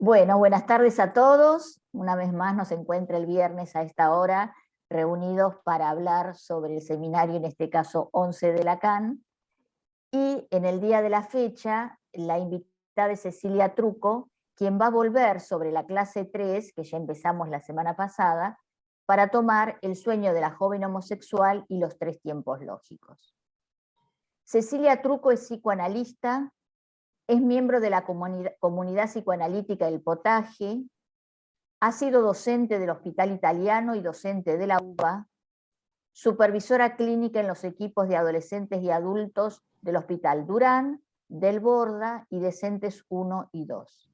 Bueno, buenas tardes a todos. Una vez más nos encuentra el viernes a esta hora reunidos para hablar sobre el seminario, en este caso 11 de Lacan. Y en el día de la fecha, la invitada es Cecilia Trucco, quien va a volver sobre la clase 3, que ya empezamos la semana pasada, para tomar el sueño de la joven homosexual y los 3 tiempos lógicos. Cecilia Trucco es psicoanalista, es miembro de la comunidad psicoanalítica del Potaje, ha sido docente del Hospital Italiano y docente de la UBA, supervisora clínica en los equipos de adolescentes y adultos del Hospital Durán, del Borda y de CENTES 1 y 2.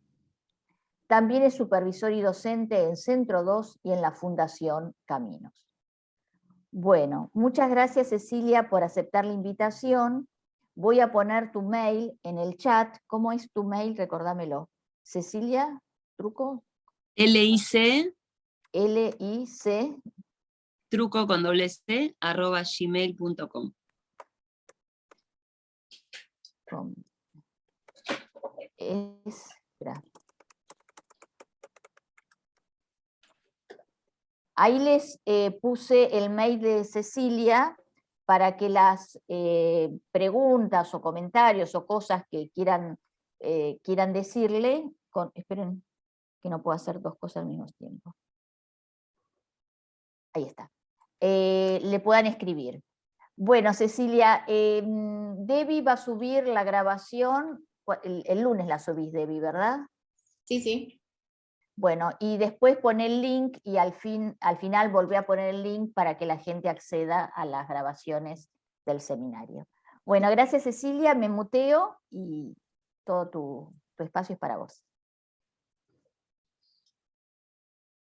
También es supervisor y docente en Centro 2 y en la Fundación Caminos. Bueno, muchas gracias Cecilia por aceptar la invitación. Voy a poner tu mail en el chat. ¿Cómo es tu mail? Recordámelo. Cecilia Trucco. LIC. LIC. Trucco con doble C, @gmail.com. Ahí les puse el mail de Cecilia para que las preguntas o comentarios o cosas que quieran decirle, esperen que no puedo hacer 2 cosas al mismo tiempo. Ahí está. Le puedan escribir. Bueno, Cecilia, Debbie va a subir la grabación, el lunes la subís, Debbie, ¿verdad? Sí, sí. Bueno, y después pone el link y al final volví a poner el link para que la gente acceda a las grabaciones del seminario. Bueno, gracias Cecilia, me muteo y todo tu espacio es para vos.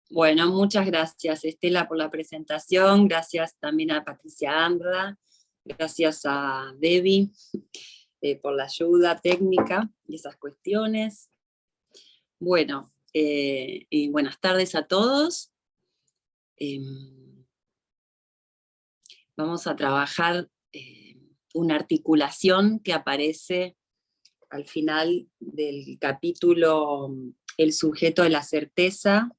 Bueno, muchas gracias Estela por la presentación, gracias también a Patricia Andra, gracias a Debbie por la ayuda técnica y esas cuestiones. Bueno, y buenas tardes a todos. Vamos a trabajar una articulación que aparece al final del capítulo El sujeto de la certeza,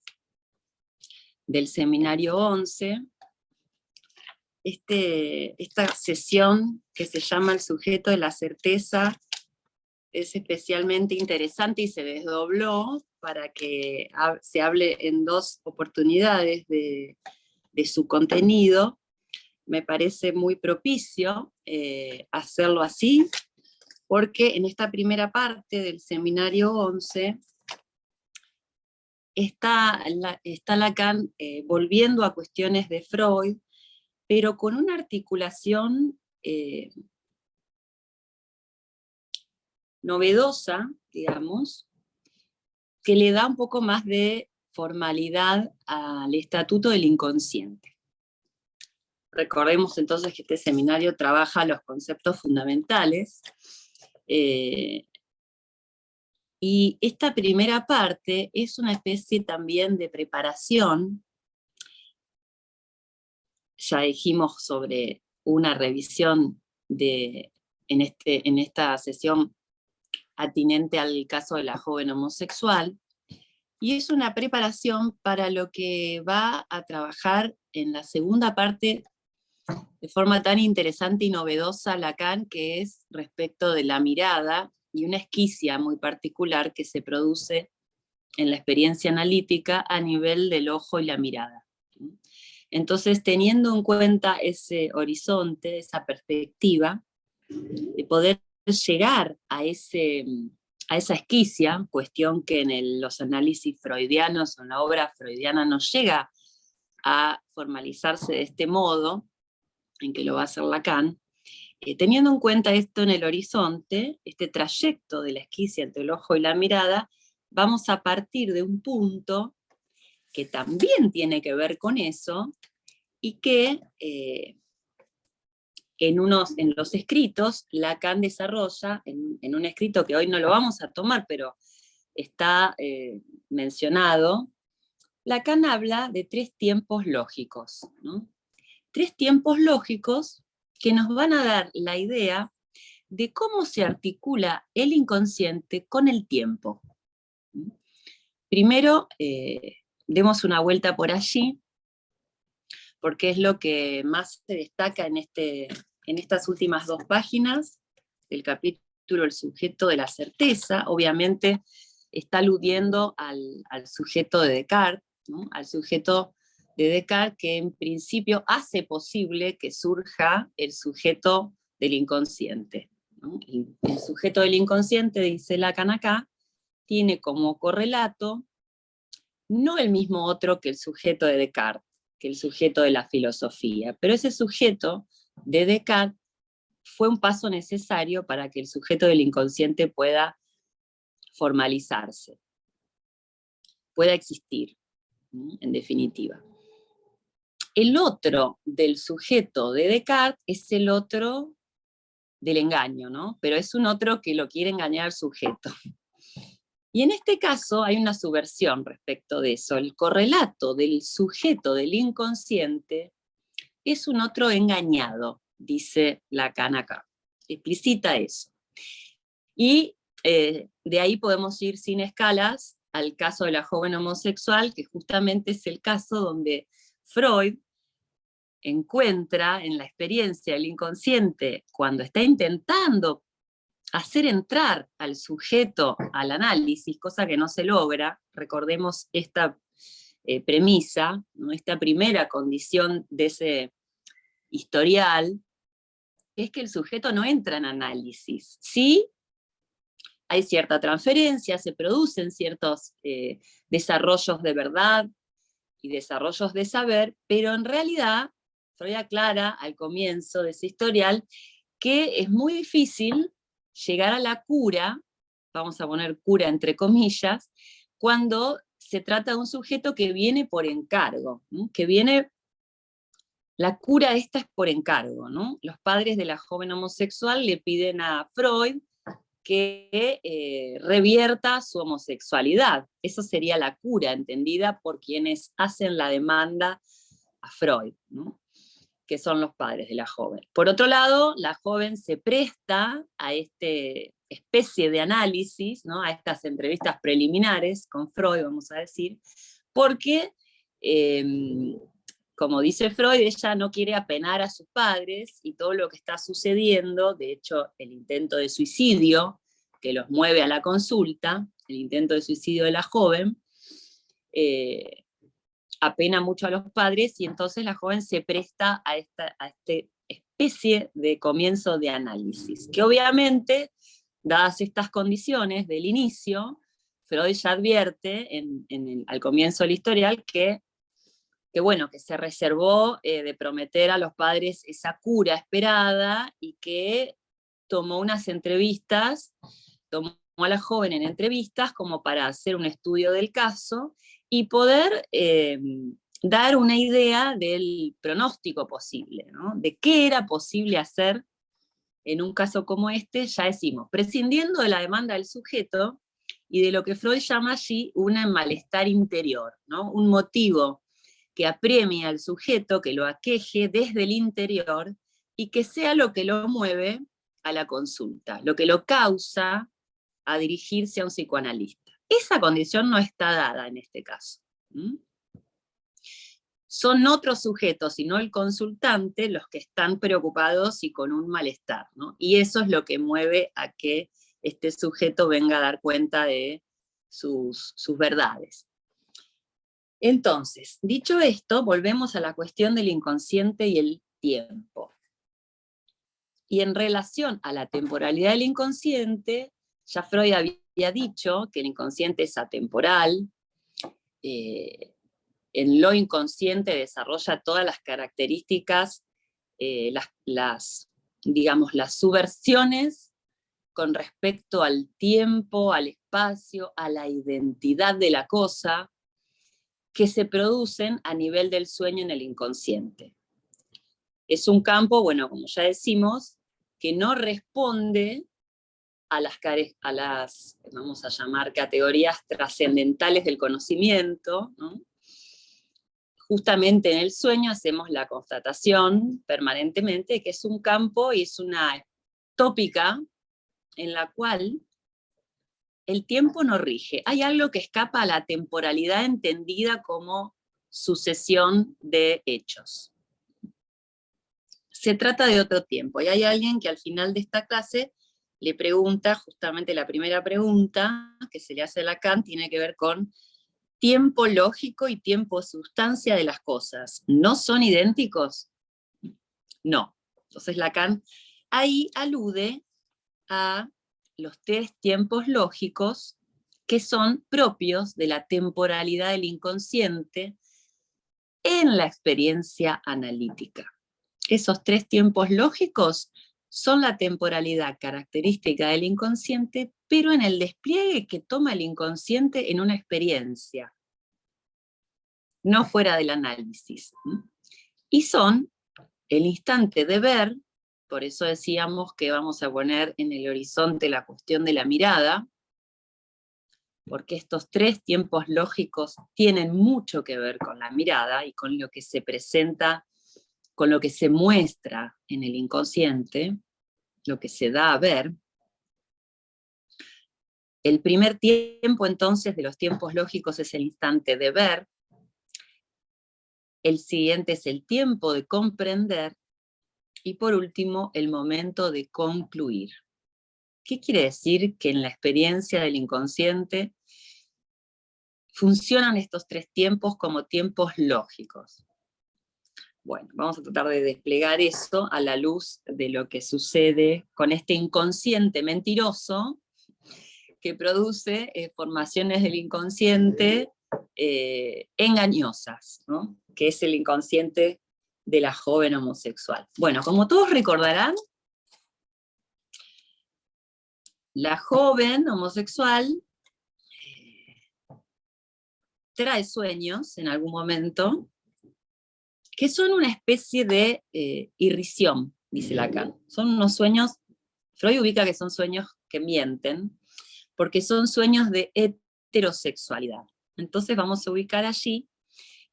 del seminario 11, esta sesión que se llama El sujeto de la certeza es especialmente interesante y se desdobló para que se hable en 2 oportunidades de su contenido. Me parece muy propicio hacerlo así, porque en esta primera parte del seminario 11 está Lacan volviendo a cuestiones de Freud, pero con una articulación novedosa, digamos, que le da un poco más de formalidad al estatuto del inconsciente. Recordemos entonces que este seminario trabaja los conceptos fundamentales, y esta primera parte es una especie también de preparación. Ya dijimos sobre una revisión en esta sesión atinente al caso de la joven homosexual, y es una preparación para lo que va a trabajar en la segunda parte de forma tan interesante y novedosa Lacan, que es respecto de la mirada y una esquicia muy particular que se produce en la experiencia analítica a nivel del ojo y la mirada. Entonces, teniendo en cuenta ese horizonte, esa perspectiva, de poder llegar a esa esquicia, cuestión que en los análisis freudianos o en la obra freudiana no llega a formalizarse de este modo, en que lo va a hacer Lacan, teniendo en cuenta esto en el horizonte, este trayecto de la esquicia entre el ojo y la mirada, vamos a partir de un punto que también tiene que ver con eso, y que en los escritos Lacan desarrolla, en un escrito que hoy no lo vamos a tomar, pero está mencionado, Lacan habla de 3 tiempos lógicos, ¿no? 3 tiempos lógicos que nos van a dar la idea de cómo se articula el inconsciente con el tiempo. Primero, demos una vuelta por allí, porque es lo que más se destaca en estas últimas 2 páginas del capítulo El sujeto de la certeza. Obviamente está aludiendo al sujeto de Descartes, ¿no? Al sujeto de Descartes, que en principio hace posible que surja el sujeto del inconsciente, ¿no? El sujeto del inconsciente, dice Lacan acá, tiene como correlato no el mismo otro que el sujeto de Descartes, que el sujeto de la filosofía, pero ese sujeto de Descartes fue un paso necesario para que el sujeto del inconsciente pueda formalizarse, pueda existir, ¿no? En definitiva. El otro del sujeto de Descartes es el otro del engaño, ¿no? Pero es un otro que lo quiere engañar al sujeto. Y en este caso hay una subversión respecto de eso. El correlato del sujeto del inconsciente es un otro engañado, dice Lacan acá. Explicita eso. Y de ahí podemos ir sin escalas al caso de la joven homosexual, que justamente es el caso donde Freud encuentra en la experiencia del inconsciente, cuando está intentando hacer entrar al sujeto al análisis, cosa que no se logra. Recordemos esta premisa, ¿no? Esta primera condición de ese historial, es que el sujeto no entra en análisis. Sí, hay cierta transferencia, se producen ciertos desarrollos de verdad y desarrollos de saber, pero en realidad Freud aclara al comienzo de ese historial que es muy difícil llegar a la cura, vamos a poner cura entre comillas, cuando se trata de un sujeto que viene por encargo, ¿no? Que viene, la cura esta es por encargo, ¿no? Los padres de la joven homosexual le piden a Freud que revierta su homosexualidad. Eso sería la cura, entendida por quienes hacen la demanda a Freud, ¿no? Que son los padres de la joven. Por otro lado, la joven se presta a esta especie de análisis, ¿no? A estas entrevistas preliminares con Freud, vamos a decir, porque, como dice Freud, ella no quiere apenar a sus padres y todo lo que está sucediendo, de hecho, el intento de suicidio que los mueve a la consulta, el intento de suicidio de la joven, apena mucho a los padres, y entonces la joven se presta a esta especie de comienzo de análisis, que obviamente, dadas estas condiciones del inicio, Freud ya advierte al comienzo del historial que bueno, que se reservó de prometer a los padres esa cura esperada, y que tomó unas entrevistas, tomó a la joven en entrevistas como para hacer un estudio del caso y poder dar una idea del pronóstico posible, ¿no? De qué era posible hacer en un caso como este, ya decimos, prescindiendo de la demanda del sujeto y de lo que Freud llama allí un malestar interior, ¿no? Un motivo que apremie al sujeto, que lo aqueje desde el interior y que sea lo que lo mueve a la consulta, lo que lo causa a dirigirse a un psicoanalista. Esa condición no está dada en este caso. Son otros sujetos y no el consultante los que están preocupados y con un malestar, ¿no? Y eso es lo que mueve a que este sujeto venga a dar cuenta de sus verdades. Entonces, dicho esto, volvemos a la cuestión del inconsciente y el tiempo. Y en relación a la temporalidad del inconsciente, ya Freud había dicho que el inconsciente es atemporal, en lo inconsciente desarrolla todas las características, digamos, las subversiones con respecto al tiempo, al espacio, a la identidad de la cosa, que se producen a nivel del sueño en el inconsciente. Es un campo, bueno, como ya decimos, que no responde a las, vamos a llamar, categorías trascendentales del conocimiento, ¿no? Justamente en el sueño hacemos la constatación permanentemente que es un campo y es una tópica en la cual el tiempo no rige. Hay algo que escapa a la temporalidad entendida como sucesión de hechos. Se trata de otro tiempo, y hay alguien que al final de esta clase le pregunta, justamente la primera pregunta que se le hace a Lacan tiene que ver con tiempo lógico y tiempo sustancia de las cosas. ¿No son idénticos? No. Entonces Lacan ahí alude a los tres tiempos lógicos que son propios de la temporalidad del inconsciente en la experiencia analítica. Esos tres tiempos lógicos son la temporalidad característica del inconsciente, pero en el despliegue que toma el inconsciente en una experiencia, no fuera del análisis. Y son el instante de ver, por eso decíamos que vamos a poner en el horizonte la cuestión de la mirada, porque estos tres tiempos lógicos tienen mucho que ver con la mirada y con lo que se presenta, con lo que se muestra en el inconsciente, lo que se da a ver. El primer tiempo entonces de los tiempos lógicos es el instante de ver, el siguiente es el tiempo de comprender, y por último el momento de concluir. ¿Qué quiere decir? Que en la experiencia del inconsciente funcionan estos tres tiempos como tiempos lógicos. Bueno, vamos a tratar de desplegar eso a la luz de lo que sucede con este inconsciente mentiroso que produce formaciones del inconsciente engañosas, ¿no? Que es el inconsciente de la joven homosexual. Bueno, como todos recordarán, la joven homosexual trae sueños en algún momento que son una especie de irrisión, dice Lacan. Son unos sueños, Freud ubica que son sueños que mienten, porque son sueños de heterosexualidad. Entonces vamos a ubicar allí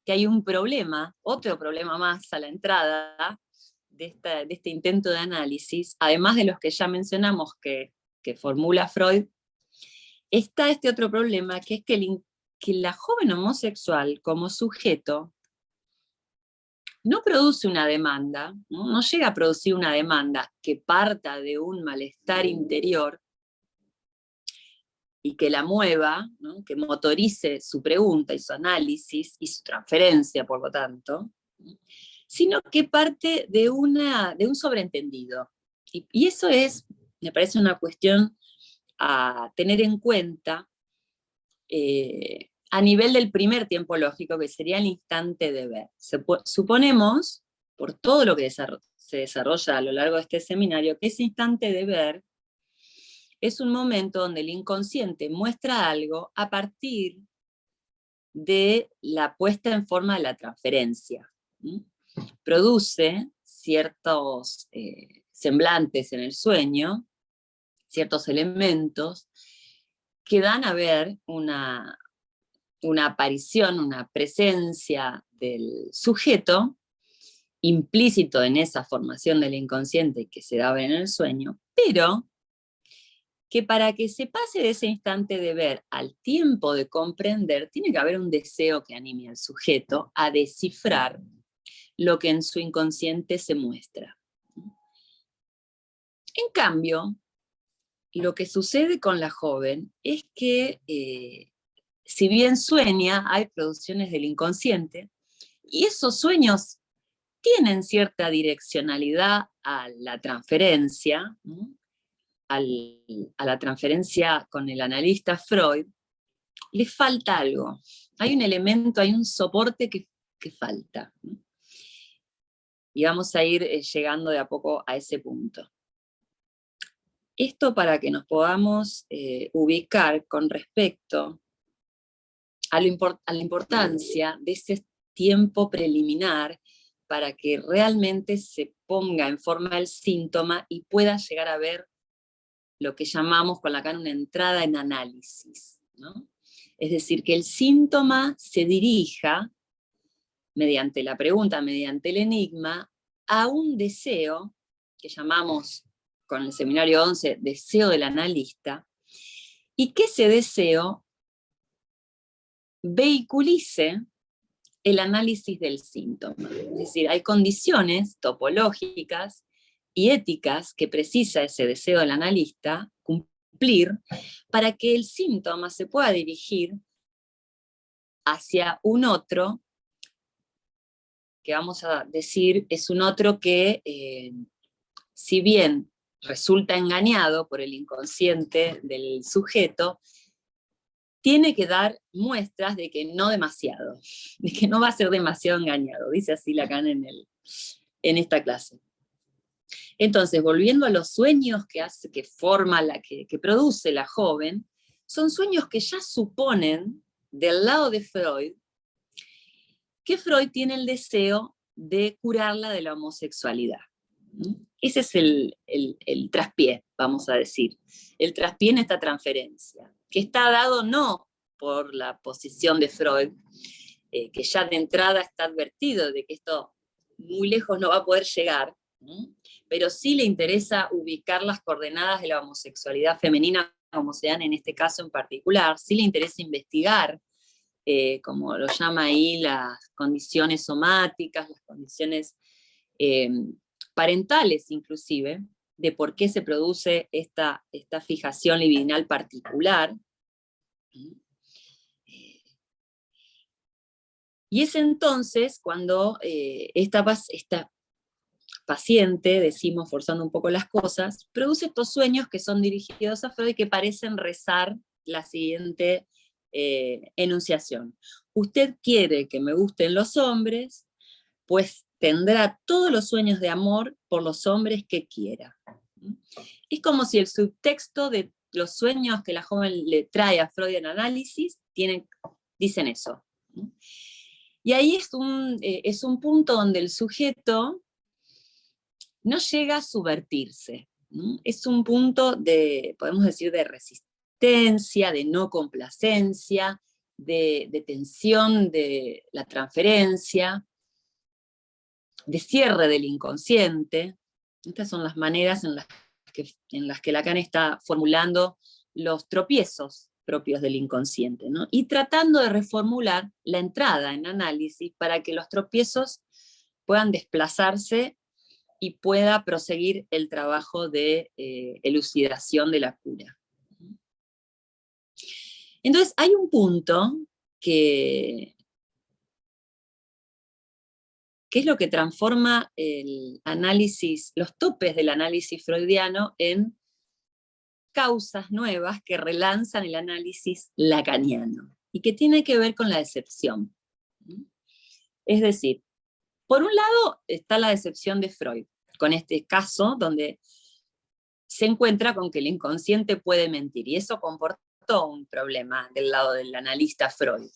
que hay un problema, otro problema más a la entrada de este intento de análisis, además de los que ya mencionamos que formula Freud, está este otro problema, que es que la joven homosexual como sujeto no produce una demanda, no llega a producir una demanda que parta de un malestar interior y que la mueva, ¿no? Que motorice su pregunta y su análisis y su transferencia, por lo tanto, sino que parte de un sobreentendido. Y eso me parece una cuestión a tener en cuenta a nivel del primer tiempo lógico, que sería el instante de ver. Suponemos, por todo lo que se desarrolla a lo largo de este seminario, que ese instante de ver es un momento donde el inconsciente muestra algo a partir de la puesta en forma de la transferencia. Produce ciertos semblantes en el sueño, ciertos elementos que dan a ver una aparición, una presencia del sujeto, implícito en esa formación del inconsciente que se da a ver en el sueño, pero que para que se pase de ese instante de ver al tiempo de comprender, tiene que haber un deseo que anime al sujeto a descifrar lo que en su inconsciente se muestra. En cambio, lo que sucede con la joven es que, si bien sueña, hay producciones del inconsciente, y esos sueños tienen cierta direccionalidad a la transferencia, ¿no? A la transferencia con el analista Freud, le falta algo. Hay un elemento, hay un soporte que falta, ¿no? Y vamos a ir llegando de a poco a ese punto. Esto para que nos podamos ubicar con respecto a la importancia de ese tiempo preliminar para que realmente se ponga en forma el síntoma y pueda llegar a ver lo que llamamos con Lacan una entrada en análisis, ¿no? Es decir, que el síntoma se dirija, mediante la pregunta, mediante el enigma, a un deseo, que llamamos con el seminario 11 deseo del analista, y que ese deseo vehiculice el análisis del síntoma. Es decir, hay condiciones topológicas y éticas que precisa ese deseo del analista cumplir para que el síntoma se pueda dirigir hacia un otro, que vamos a decir es un otro que, si bien resulta engañado por el inconsciente del sujeto, tiene que dar muestras de que no demasiado, de que no va a ser demasiado engañado, dice así Lacan en esta clase. Entonces, volviendo a los sueños que forma, que produce la joven, son sueños que ya suponen, del lado de Freud, que Freud tiene el deseo de curarla de la homosexualidad. Ese es el traspié, vamos a decir. El traspié en esta transferencia, que está dado no por la posición de Freud, que ya de entrada está advertido de que esto muy lejos no va a poder llegar, pero sí le interesa ubicar las coordenadas de la homosexualidad femenina, como se dan en este caso en particular, sí le interesa investigar, como lo llama ahí, las condiciones somáticas, las condiciones parentales inclusive, de por qué se produce esta fijación libidinal particular. Y es entonces cuando esta paciente, decimos forzando un poco las cosas, produce estos sueños que son dirigidos a Freud y que parecen rezar la siguiente enunciación. Usted quiere que me gusten los hombres, pues tendrá todos los sueños de amor por los hombres que quiera. Es como si el subtexto de los sueños que la joven le trae a Freud en análisis dicen eso. Y ahí es un punto donde el sujeto no llega a subvertirse. Es un punto podemos decir, de resistencia, de no complacencia, de tensión de la transferencia, de cierre del inconsciente. Estas son las maneras en las que Lacan está formulando los tropiezos propios del inconsciente, ¿no? Y tratando de reformular la entrada en análisis para que los tropiezos puedan desplazarse y pueda proseguir el trabajo de elucidación de la cura. Entonces, hay un punto que es lo que transforma el análisis, los topes del análisis freudiano en causas nuevas que relanzan el análisis lacaniano, y que tiene que ver con la decepción. Es decir, por un lado está la decepción de Freud, con este caso donde se encuentra con que el inconsciente puede mentir, y eso comportó un problema del lado del analista Freud,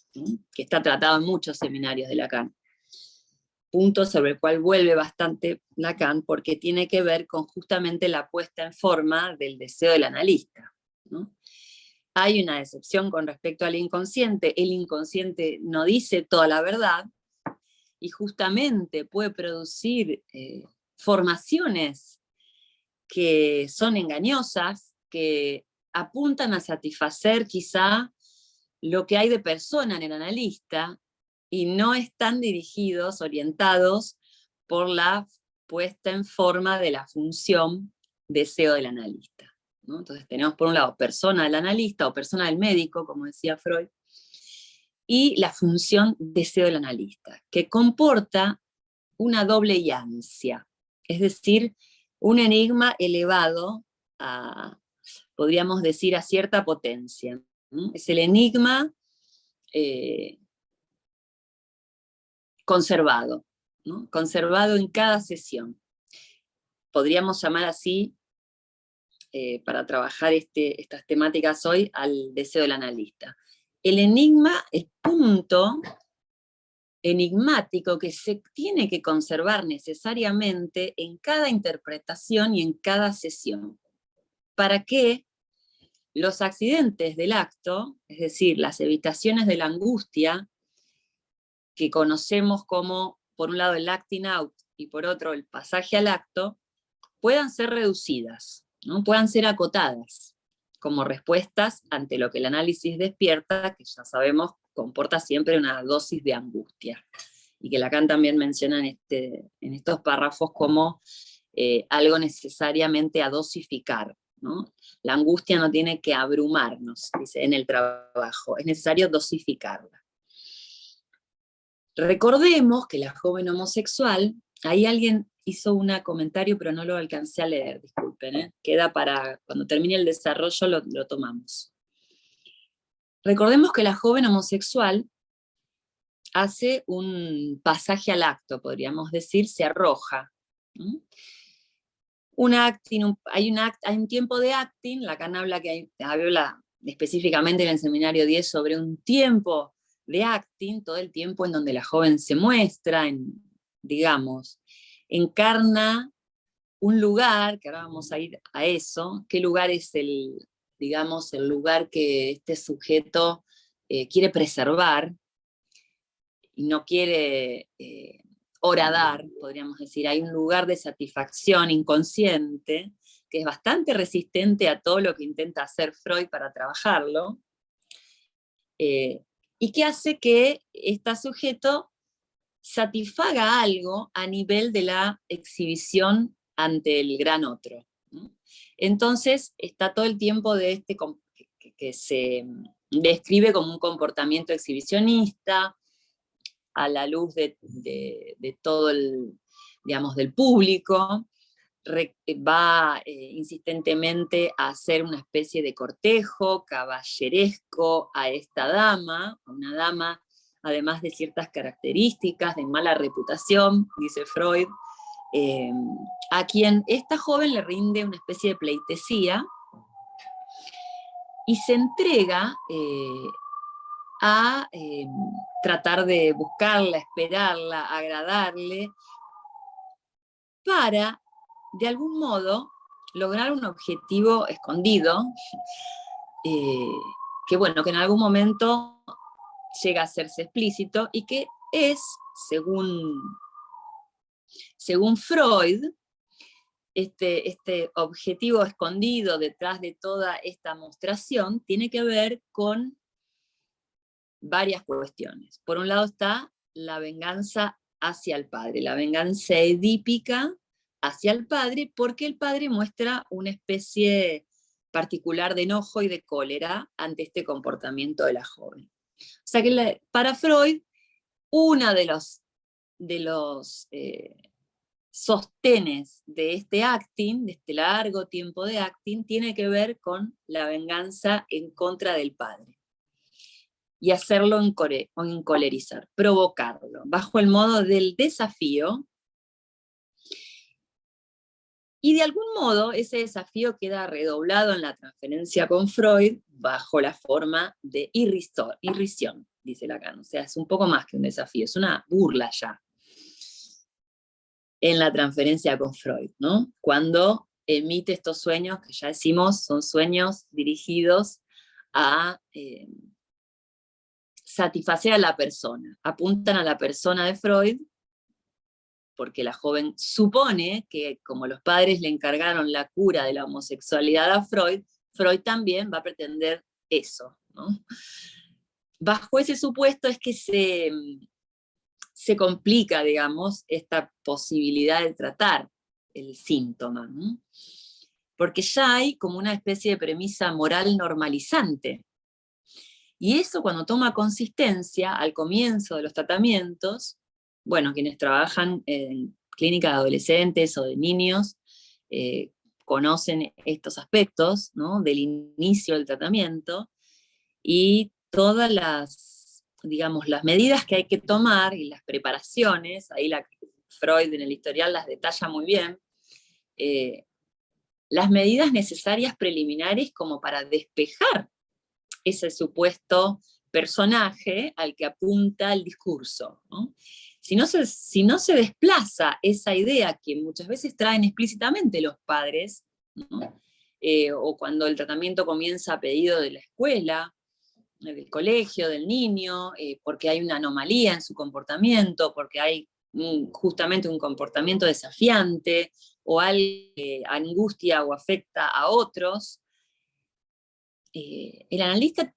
que está tratado en muchos seminarios de Lacan. Punto sobre el cual vuelve bastante Lacan, porque tiene que ver con justamente la puesta en forma del deseo del analista, ¿no? Hay una decepción con respecto al inconsciente, el inconsciente no dice toda la verdad, y justamente puede producir formaciones que son engañosas, que apuntan a satisfacer quizá lo que hay de persona en el analista, y no están dirigidos, orientados por la puesta en forma de la función deseo del analista, ¿no? Entonces tenemos por un lado persona del analista o persona del médico, como decía Freud, y la función deseo del analista, que comporta una doble ansia, es decir, un enigma elevado a, podríamos decir, a cierta potencia. Es el enigma conservado, ¿no? Conservado en cada sesión. Podríamos llamar así, para trabajar estas temáticas hoy, al deseo del analista. El enigma, el punto enigmático que se tiene que conservar necesariamente en cada interpretación y en cada sesión, para que los accidentes del acto, es decir, las evitaciones de la angustia, que conocemos como, por un lado, el acting out y por otro, el pasaje al acto, puedan ser reducidas, ¿no? Puedan ser acotadas. como respuestas ante lo que el análisis despierta, que ya sabemos comporta siempre una dosis de angustia, y que Lacan también menciona en estos párrafos como algo necesariamente a dosificar, ¿no? La angustia no tiene que abrumarnos, dice, en el trabajo, es necesario dosificarla. Recordemos que la joven homosexual, ahí alguien hizo un comentario, pero no lo alcancé a leer, disculpen, queda para cuando termine el desarrollo lo tomamos. Recordemos que la joven homosexual hace un pasaje al acto, podríamos decir, se arroja. Hay un tiempo de acting, Lacan habla específicamente en el seminario 10 sobre un tiempo de acting, todo el tiempo en donde la joven se muestra, digamos, encarna un lugar, que ahora vamos a ir a eso, qué lugar es digamos, el lugar que este sujeto quiere preservar y no quiere horadar, podríamos decir. Hay un lugar de satisfacción inconsciente que es bastante resistente a todo lo que intenta hacer Freud para trabajarlo, y que hace que este sujeto satisfaga algo a nivel de la exhibición ante el gran otro, ¿no? Entonces está todo el tiempo de que se describe como un comportamiento exhibicionista, a la luz de todo digamos, del público, va insistentemente a hacer una especie de cortejo caballeresco a esta dama, una dama además de ciertas características de mala reputación, dice Freud, a quien esta joven le rinde una especie de pleitesía y se entrega a tratar de buscarla, esperarla, agradarle, para, de algún modo, lograr un objetivo escondido, que bueno, que en algún momento llega a hacerse explícito, y que es, según Freud, este objetivo escondido detrás de toda esta mostración tiene que ver con varias cuestiones. Por un lado está la venganza hacia el padre, la venganza edípica hacia el padre, porque el padre muestra una especie particular de enojo y de cólera ante este comportamiento de la joven. O sea que para Freud, uno de los sostenes de este acting, de este largo tiempo de acting, tiene que ver con la venganza en contra del padre. Y hacerlo encolerizar, provocarlo, bajo el modo del desafío. Y de algún modo ese desafío queda redoblado en la transferencia con Freud bajo la forma de irrisión, dice Lacan. O sea, es un poco más que un desafío, es una burla ya. En la transferencia con Freud, ¿no? Cuando emite estos sueños, que ya decimos son sueños dirigidos a satisfacer a la persona, apuntan a la persona de Freud, porque la joven supone que como los padres le encargaron la cura de la homosexualidad a Freud, Freud también va a pretender eso, ¿no? Bajo ese supuesto es que se complica, digamos, esta posibilidad de tratar el síntoma, ¿no? Porque ya hay como una especie de premisa moral normalizante. Y eso, cuando toma consistencia al comienzo de los tratamientos, bueno, quienes trabajan en clínica de adolescentes o de niños conocen estos aspectos, ¿no?, del inicio del tratamiento, y todas digamos, las medidas que hay que tomar y las preparaciones, ahí Freud en el historial las detalla muy bien, las medidas necesarias preliminares como para despejar ese supuesto personaje al que apunta el discurso, ¿no? Si no se desplaza esa idea que muchas veces traen explícitamente los padres, ¿no? O cuando el tratamiento comienza a pedido de la escuela, del colegio, del niño, porque hay una anomalía en su comportamiento, porque hay justamente un comportamiento desafiante, o algo que angustia o afecta a otros, el analista,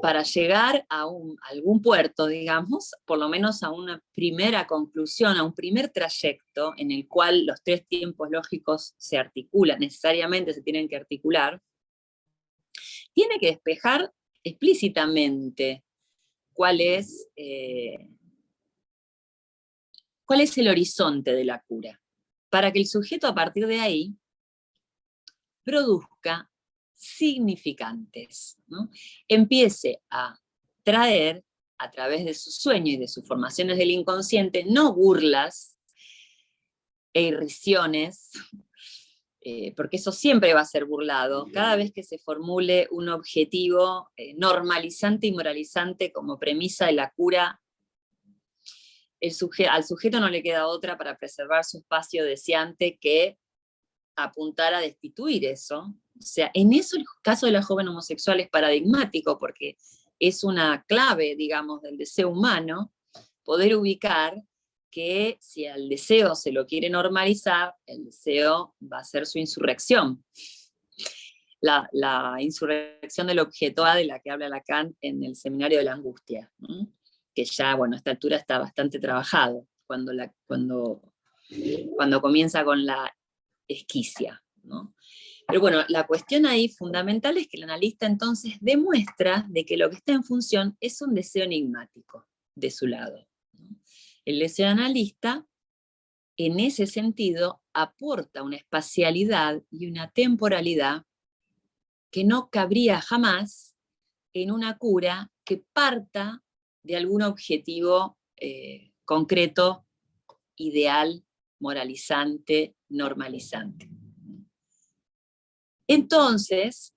para llegar a algún puerto, digamos, por lo menos a una primera conclusión, a un primer trayecto en el cual los tres tiempos lógicos se articulan, necesariamente se tienen que articular, tiene que despejar explícitamente cuál es el horizonte de la cura, para que el sujeto a partir de ahí produzca significantes, ¿no? Empiece a traer, a través de su sueño y de sus formaciones del inconsciente, no burlas e irrisiones, porque eso siempre va a ser burlado, cada vez que se formule un objetivo normalizante y moralizante como premisa de la cura, al sujeto no le queda otra para preservar su espacio deseante que apuntar a destituir eso. O sea, en eso el caso de la joven homosexual es paradigmático, porque es una clave, digamos, del deseo humano, poder ubicar que si al deseo se lo quiere normalizar, el deseo va a ser su insurrección. La insurrección del objeto A de la que habla Lacan en el Seminario de la Angustia, ¿no? Que ya, bueno, a esta altura está bastante trabajado, cuando comienza con la esquicia, ¿no? Pero bueno, la cuestión ahí fundamental es que el analista entonces demuestra de que lo que está en función es un deseo enigmático de su lado, ¿no? El deseo analista, en ese sentido, aporta una espacialidad y una temporalidad que no cabría jamás en una cura que parta de algún objetivo concreto, ideal, moralizante, normalizante. Entonces,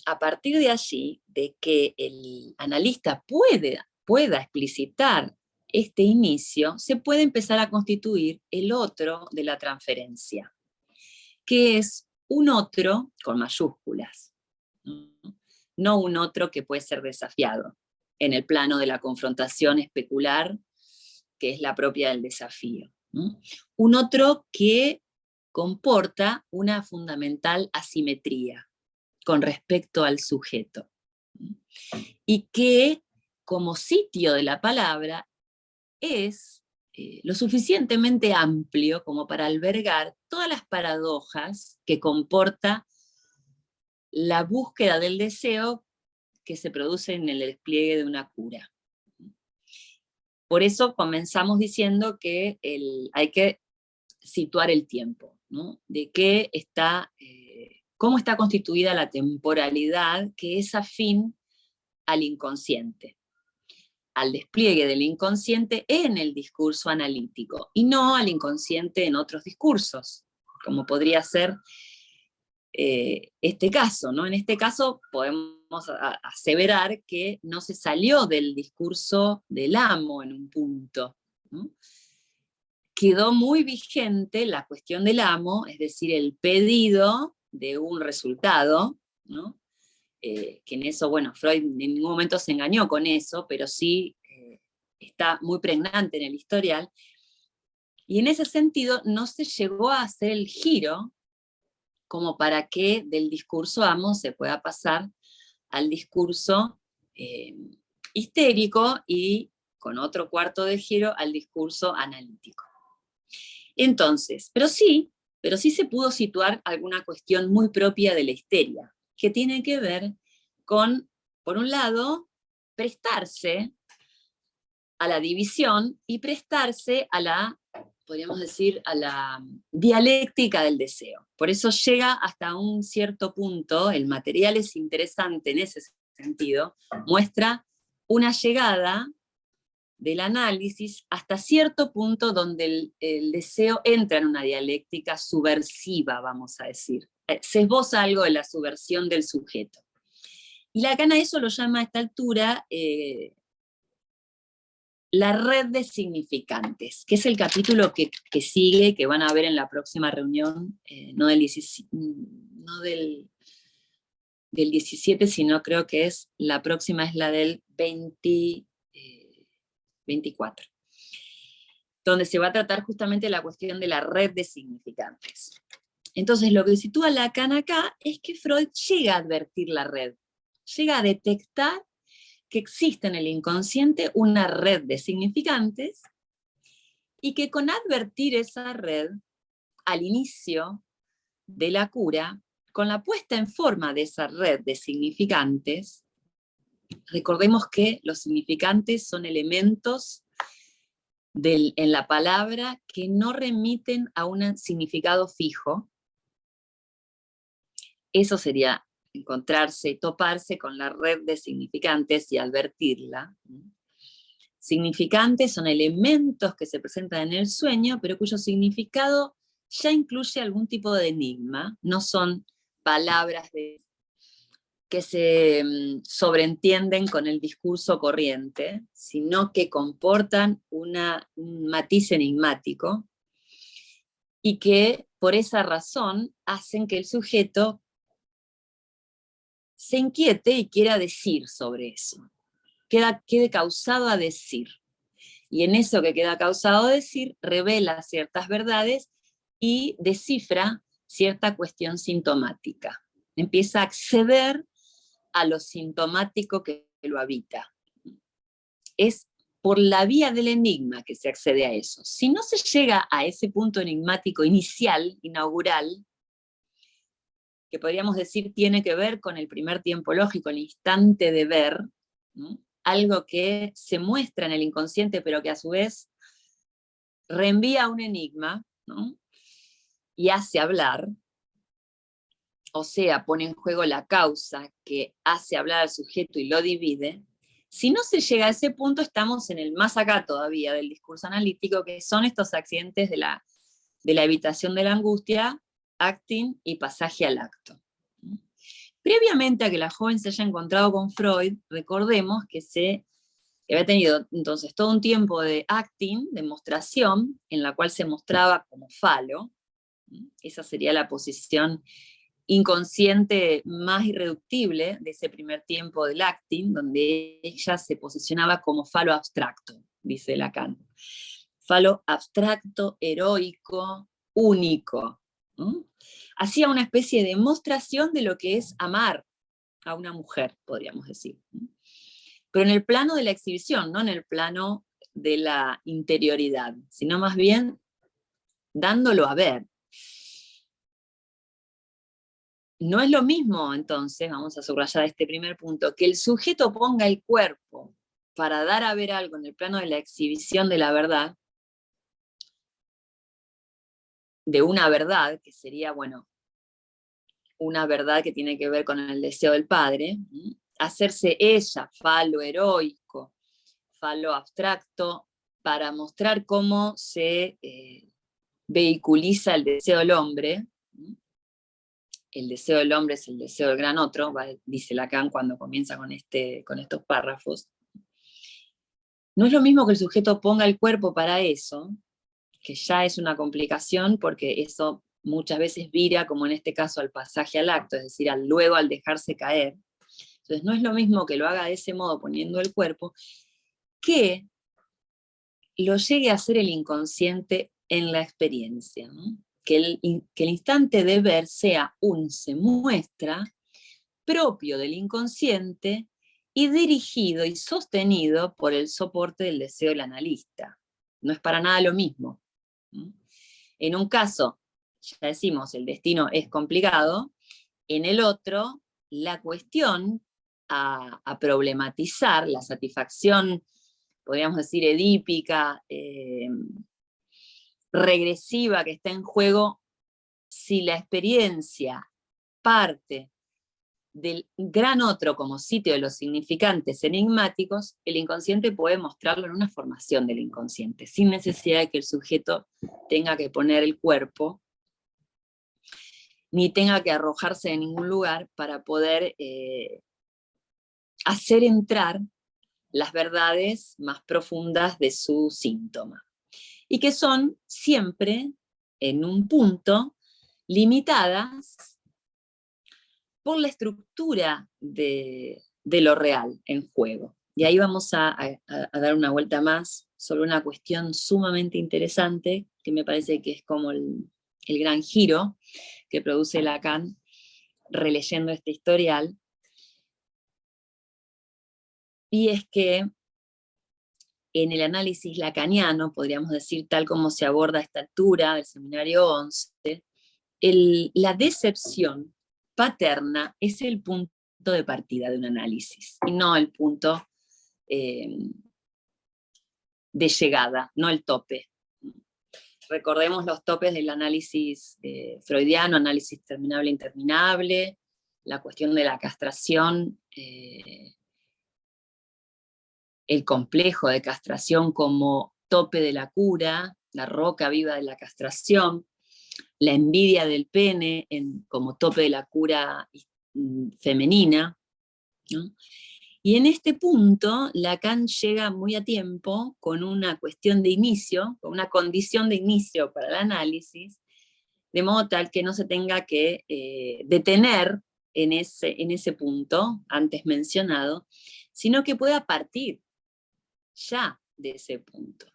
a partir de allí, de que el analista pueda explicitar este inicio, se puede empezar a constituir el otro de la transferencia, que es un otro con mayúsculas, no un otro que puede ser desafiado en el plano de la confrontación especular, que es la propia del desafío, ¿no? Un otro que comporta una fundamental asimetría con respecto al sujeto, y que, como sitio de la palabra, es lo suficientemente amplio como para albergar todas las paradojas que comporta la búsqueda del deseo que se produce en el despliegue de una cura. Por eso comenzamos diciendo que hay que situar el tiempo, ¿no? De qué está, cómo está constituida la temporalidad que es afín al inconsciente, al despliegue del inconsciente en el discurso analítico, y no al inconsciente en otros discursos, como podría ser este caso, ¿no? En este caso podemos aseverar que no se salió del discurso del amo en un punto, ¿no? Quedó muy vigente la cuestión del amo, es decir, el pedido de un resultado, ¿no? Que en eso, bueno, Freud en ningún momento se engañó con eso, pero sí está muy pregnante en el historial, y en ese sentido no se llegó a hacer el giro como para que del discurso amo se pueda pasar al discurso histérico, y con otro cuarto de giro al discurso analítico. Entonces, pero sí se pudo situar alguna cuestión muy propia de la histeria, que tiene que ver con, por un lado, prestarse a la división y prestarse a la, podríamos decir, a la dialéctica del deseo. Por eso llega hasta un cierto punto, el material es interesante en ese sentido, muestra una llegada del análisis hasta cierto punto donde el deseo entra en una dialéctica subversiva, vamos a decir. Se esboza algo de la subversión del sujeto. Y Lacan a eso lo llama a esta altura la red de significantes, que es el capítulo que sigue, que van a ver en la próxima reunión, no del 17, sino creo que es la próxima, es la del 24, donde se va a tratar justamente la cuestión de la red de significantes. Entonces lo que sitúa Lacan acá es que Freud llega a advertir la red, llega a detectar que existe en el inconsciente una red de significantes y que con advertir esa red al inicio de la cura, con la puesta en forma de esa red de significantes, recordemos que los significantes son elementos en la palabra que no remiten a un significado fijo. Eso sería encontrarse, toparse con la red de significantes y advertirla. Significantes son elementos que se presentan en el sueño, pero cuyo significado ya incluye algún tipo de enigma. No son palabras que se sobreentienden con el discurso corriente, sino que comportan un matiz enigmático y que por esa razón hacen que el sujeto se inquiete y quiera decir sobre eso, quede causado a decir. Y en eso que queda causado a decir, revela ciertas verdades y descifra cierta cuestión sintomática. Empieza a acceder a lo sintomático que lo habita. Es por la vía del enigma que se accede a eso. Si no se llega a ese punto enigmático inicial, inaugural, que podríamos decir tiene que ver con el primer tiempo lógico, el instante de ver, ¿no? Algo que se muestra en el inconsciente, pero que a su vez reenvía un enigma, ¿no? Y hace hablar, o sea, pone en juego la causa que hace hablar al sujeto y lo divide. Si no se llega a ese punto, estamos en el más acá todavía del discurso analítico, que son estos accidentes de la evitación de la angustia, acting y pasaje al acto. Previamente a que la joven se haya encontrado con Freud, recordemos que había tenido entonces todo un tiempo de acting, demostración, en la cual se mostraba como falo. Esa sería la posición inconsciente más irreductible de ese primer tiempo del acting, donde ella se posicionaba como falo abstracto, dice Lacan. Falo abstracto, heroico, único. ¿No? Hacía una especie de demostración de lo que es amar a una mujer, podríamos decir. Pero en el plano de la exhibición, no en el plano de la interioridad, sino más bien dándolo a ver. No es lo mismo, entonces, vamos a subrayar este primer punto, que el sujeto ponga el cuerpo para dar a ver algo en el plano de la exhibición de la verdad, de una verdad, que sería, bueno, una verdad que tiene que ver con el deseo del padre, hacerse ella falo heroico, falo abstracto, para mostrar cómo se vehiculiza el deseo del hombre. El deseo del hombre es el deseo del gran otro, dice Lacan cuando comienza con estos párrafos. No es lo mismo que el sujeto ponga el cuerpo para eso, que ya es una complicación, porque eso muchas veces vira, como en este caso, al pasaje al acto, es decir, luego al dejarse caer. Entonces no es lo mismo que lo haga de ese modo poniendo el cuerpo, que lo llegue a hacer el inconsciente en la experiencia, ¿no? Que el instante de ver sea un se muestra propio del inconsciente y dirigido y sostenido por el soporte del deseo del analista. No es para nada lo mismo. En un caso, ya decimos, el destino es complicado, en el otro, la cuestión a problematizar, la satisfacción, podríamos decir, edípica, regresiva que está en juego, si la experiencia parte del gran otro como sitio de los significantes enigmáticos, el inconsciente puede mostrarlo en una formación del inconsciente, sin necesidad de que el sujeto tenga que poner el cuerpo, ni tenga que arrojarse de ningún lugar para poder hacer entrar las verdades más profundas de su síntoma. Y que son siempre, en un punto, limitadas por la estructura de lo real en juego. Y ahí vamos a dar una vuelta más sobre una cuestión sumamente interesante, que me parece que es como el gran giro que produce Lacan releyendo este historial, y es que en el análisis lacaniano, podríamos decir tal como se aborda a esta altura del seminario 11, la decepción paterna es el punto de partida de un análisis, y no el punto de llegada, no el tope. Recordemos los topes del análisis freudiano, análisis terminable e interminable, la cuestión de la castración, el complejo de castración como tope de la cura, la roca viva de la castración, la envidia del pene como tope de la cura femenina, ¿no? Y en este punto, Lacan llega muy a tiempo con una cuestión de inicio, con una condición de inicio para el análisis, de modo tal que no se tenga que detener en ese punto antes mencionado, sino que pueda partir ya de ese punto.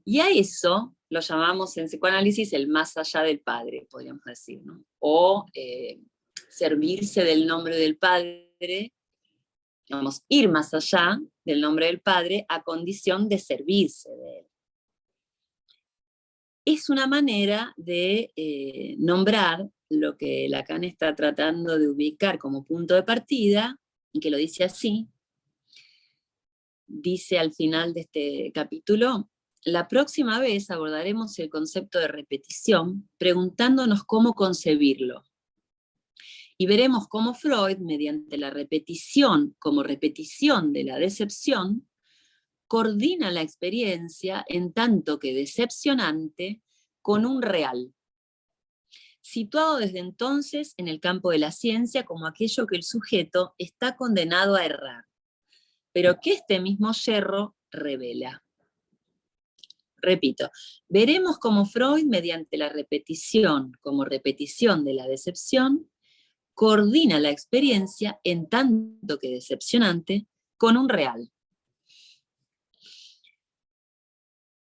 Y a eso lo llamamos en psicoanálisis el más allá del padre, podríamos decir, ¿no? O servirse del nombre del padre, digamos, ir más allá del nombre del padre a condición de servirse de él. Es una manera de nombrar lo que Lacan está tratando de ubicar como punto de partida, y que lo dice así, dice al final de este capítulo: la próxima vez abordaremos el concepto de repetición preguntándonos cómo concebirlo. Y veremos cómo Freud, mediante la repetición como repetición de la decepción, coordina la experiencia en tanto que decepcionante con un real, situado desde entonces en el campo de la ciencia como aquello que el sujeto está condenado a errar, pero que este mismo yerro revela. Repito, veremos cómo Freud, mediante la repetición como repetición de la decepción, coordina la experiencia en tanto que decepcionante con un real.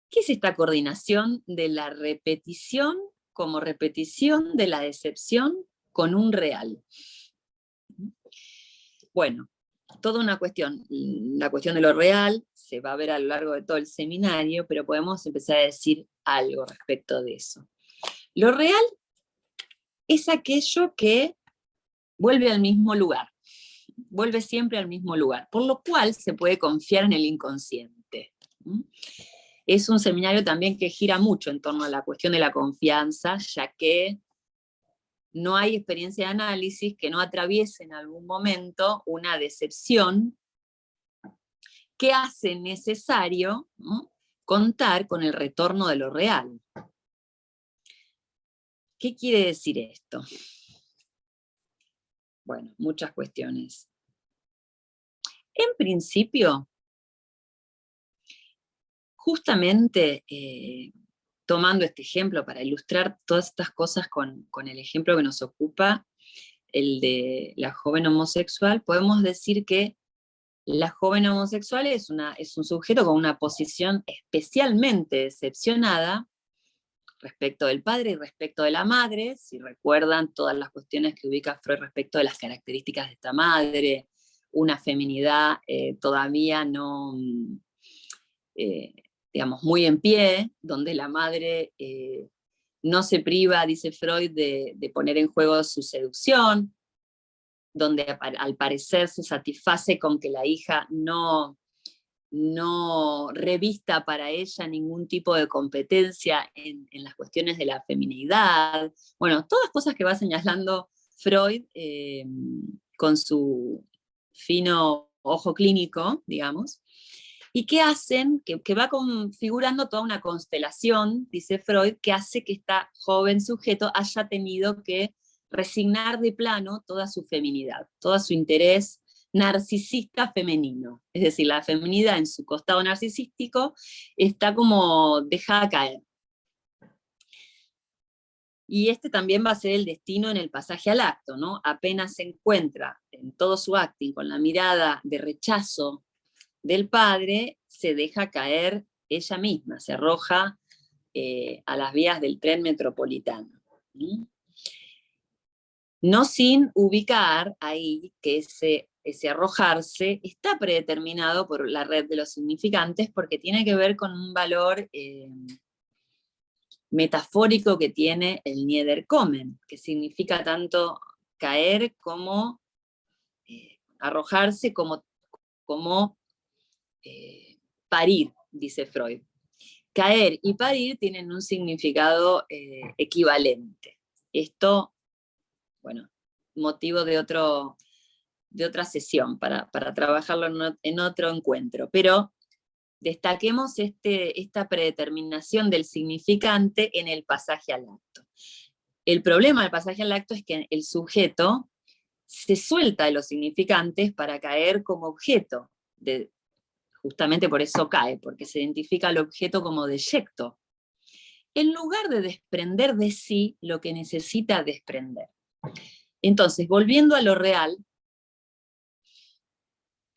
¿Qué es esta coordinación de la repetición como repetición de la decepción con un real? Bueno, toda una cuestión. La cuestión de lo real se va a ver a lo largo de todo el seminario, pero podemos empezar a decir algo respecto de eso. Lo real es aquello que vuelve al mismo lugar, vuelve siempre al mismo lugar, por lo cual se puede confiar en el inconsciente. Es un seminario también que gira mucho en torno a la cuestión de la confianza, ya que no hay experiencia de análisis que no atraviese en algún momento una decepción que hace necesario, ¿no?, contar con el retorno de lo real. ¿Qué quiere decir esto? Bueno, muchas cuestiones. En principio, justamente tomando este ejemplo para ilustrar todas estas cosas con el ejemplo que nos ocupa, el de la joven homosexual, podemos decir que la joven homosexual es un sujeto con una posición especialmente decepcionada respecto del padre y respecto de la madre. Si recuerdan todas las cuestiones que ubica Freud respecto de las características de esta madre, una feminidad todavía no, digamos, muy en pie, donde la madre no se priva, dice Freud, de poner en juego su seducción, donde al parecer se satisface con que la hija no revista para ella ningún tipo de competencia en las cuestiones de la feminidad. Bueno, todas cosas que va señalando Freud con su fino ojo clínico, digamos, y que hacen, que va configurando toda una constelación, dice Freud, que hace que este joven sujeto haya tenido que resignar de plano toda su feminidad, todo su interés narcisista femenino. Es decir, la feminidad en su costado narcisístico está como dejada caer. Y este también va a ser el destino en el pasaje al acto, ¿no? Apenas se encuentra en todo su acting con la mirada de rechazo del padre, se deja caer ella misma, se arroja a las vías del tren metropolitano. No sin ubicar ahí que ese arrojarse está predeterminado por la red de los significantes, porque tiene que ver con un valor metafórico que tiene el Niederkommen, que significa tanto caer como arrojarse, como parir, dice Freud. Caer y parir tienen un significado equivalente. Esto, bueno, motivo de otra sesión para trabajarlo en otro encuentro, pero destaquemos esta predeterminación del significante en el pasaje al acto. El problema del pasaje al acto es que el sujeto se suelta de los significantes para caer como objeto, justamente por eso cae, porque se identifica al objeto como deyecto, en lugar de desprender de sí lo que necesita desprender. Entonces, volviendo a lo real,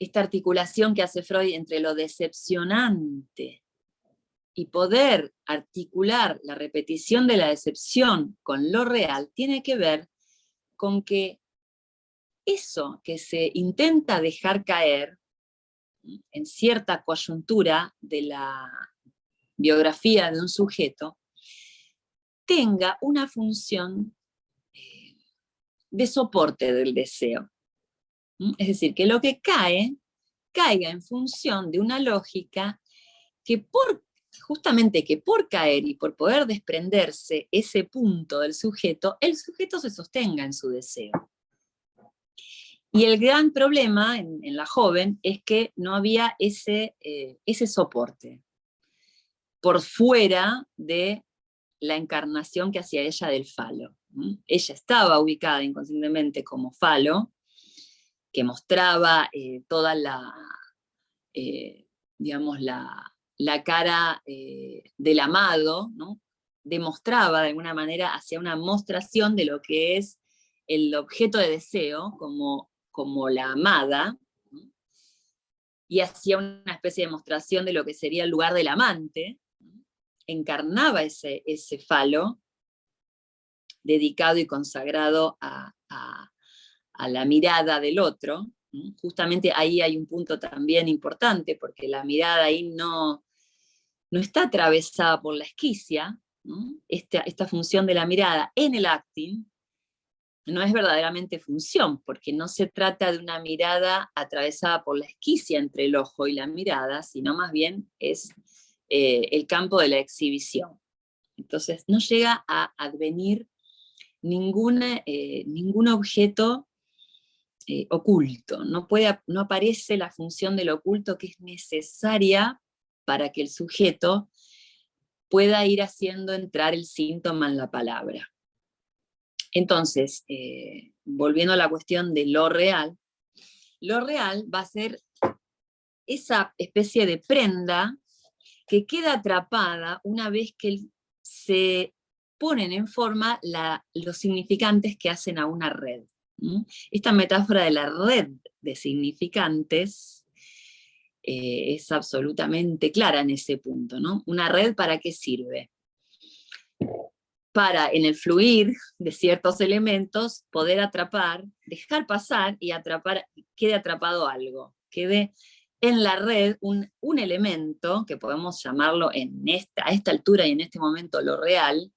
esta articulación que hace Freud entre lo decepcionante y poder articular la repetición de la decepción con lo real, tiene que ver con que eso que se intenta dejar caer en cierta coyuntura de la biografía de un sujeto, tenga una función de soporte del deseo. Es decir, que lo que caiga en función de una lógica que justamente por caer y por poder desprenderse ese punto del sujeto, el sujeto se sostenga en su deseo. Y el gran problema en la joven es que no había ese soporte por fuera de la encarnación que hacía ella del falo. Ella estaba ubicada inconscientemente como falo, que mostraba toda digamos, la cara del amado, ¿no? Demostraba de alguna manera hacia una mostración de lo que es el objeto de deseo como la amada, ¿no? Y hacía una especie de demostración de lo que sería el lugar del amante, ¿no? Encarnaba ese falo dedicado y consagrado a la mirada del otro. Justamente ahí hay un punto también importante, porque la mirada ahí no está atravesada por la esquicia, ¿no? Esta función de la mirada en el acting no es verdaderamente función, porque no se trata de una mirada atravesada por la esquicia entre el ojo y la mirada, sino más bien es el campo de la exhibición. Entonces no llega a advenir ningún objeto oculto, no aparece la función del oculto que es necesaria para que el sujeto pueda ir haciendo entrar el síntoma en la palabra. Entonces, volviendo a la cuestión de lo real va a ser esa especie de prenda que queda atrapada una vez que se ponen en forma los significantes que hacen a una red. Esta metáfora de la red de significantes es absolutamente clara en ese punto, ¿no? ¿Una red para qué sirve? Para, en el fluir de ciertos elementos, poder atrapar, dejar pasar y quede atrapado algo, quede en la red un elemento que podemos llamarlo a esta altura y en este momento lo real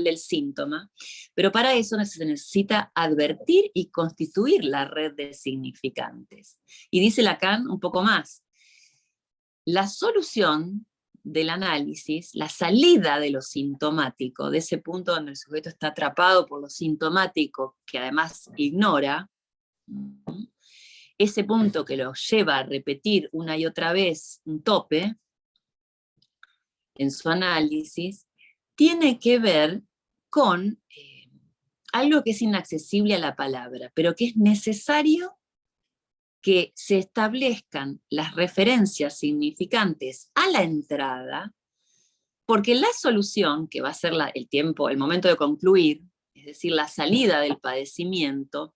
del síntoma, pero para eso se necesita advertir y constituir la red de significantes. Y dice Lacan un poco más, la solución del análisis, la salida de lo sintomático, de ese punto donde el sujeto está atrapado por lo sintomático, que además ignora, ese punto que lo lleva a repetir una y otra vez un tope en su análisis, tiene que ver con algo que es inaccesible a la palabra, pero que es necesario que se establezcan las referencias significantes a la entrada, porque la solución, que va a ser el momento de concluir, es decir, la salida del padecimiento,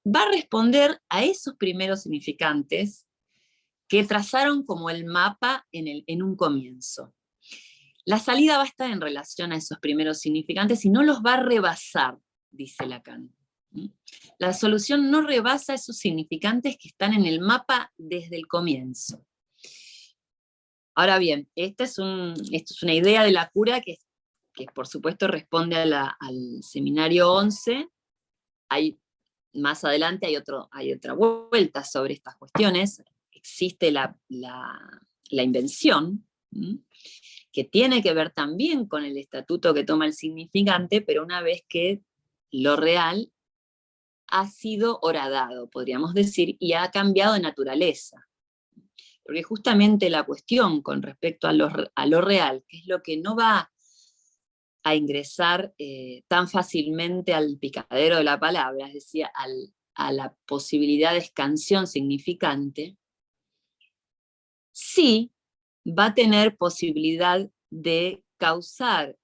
va a responder a esos primeros significantes que trazaron como el mapa en un comienzo. La salida va a estar en relación a esos primeros significantes y no los va a rebasar, dice Lacan. La solución no rebasa esos significantes que están en el mapa desde el comienzo. Ahora bien, esto es una idea de la cura que por supuesto responde al seminario 11. Más adelante hay otra vuelta sobre estas cuestiones. Existe la invención, que tiene que ver también con el estatuto que toma el significante, pero una vez que lo real ha sido horadado, podríamos decir, y ha cambiado de naturaleza. Porque justamente la cuestión con respecto a lo real, que es lo que no va a ingresar tan fácilmente al picadero de la palabra, es decir, a la posibilidad de escansión significante, sí va a tener posibilidad de causar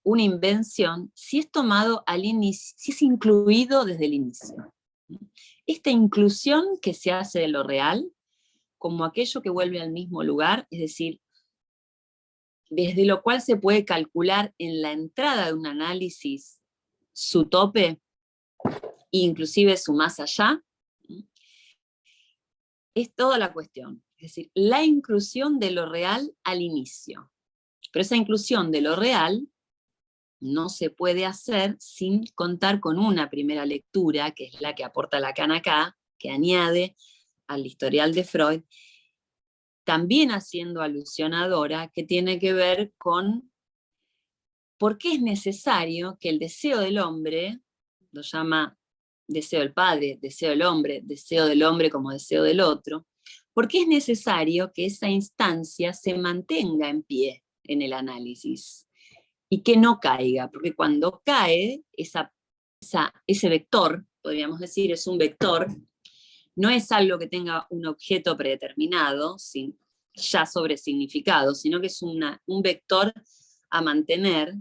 una invención si es tomado al inicio, si es incluido desde el inicio. Esta inclusión que se hace de lo real como aquello que vuelve al mismo lugar, es decir, desde lo cual se puede calcular en la entrada de un análisis su tope, inclusive su más allá, es toda la cuestión. Es decir, la inclusión de lo real al inicio. Pero esa inclusión de lo real no se puede hacer sin contar con una primera lectura, que es la que aporta Lacan acá, que añade al historial de Freud, también haciendo alusión a Dora, que tiene que ver con por qué es necesario que el deseo del hombre, lo llama deseo del padre, deseo del hombre como deseo del otro, por qué es necesario que esa instancia se mantenga en pie en el análisis y que no caiga, porque cuando cae ese vector, podríamos decir, es un vector, no es algo que tenga un objeto predeterminado, ya sobresignificado, sino que es un vector a mantener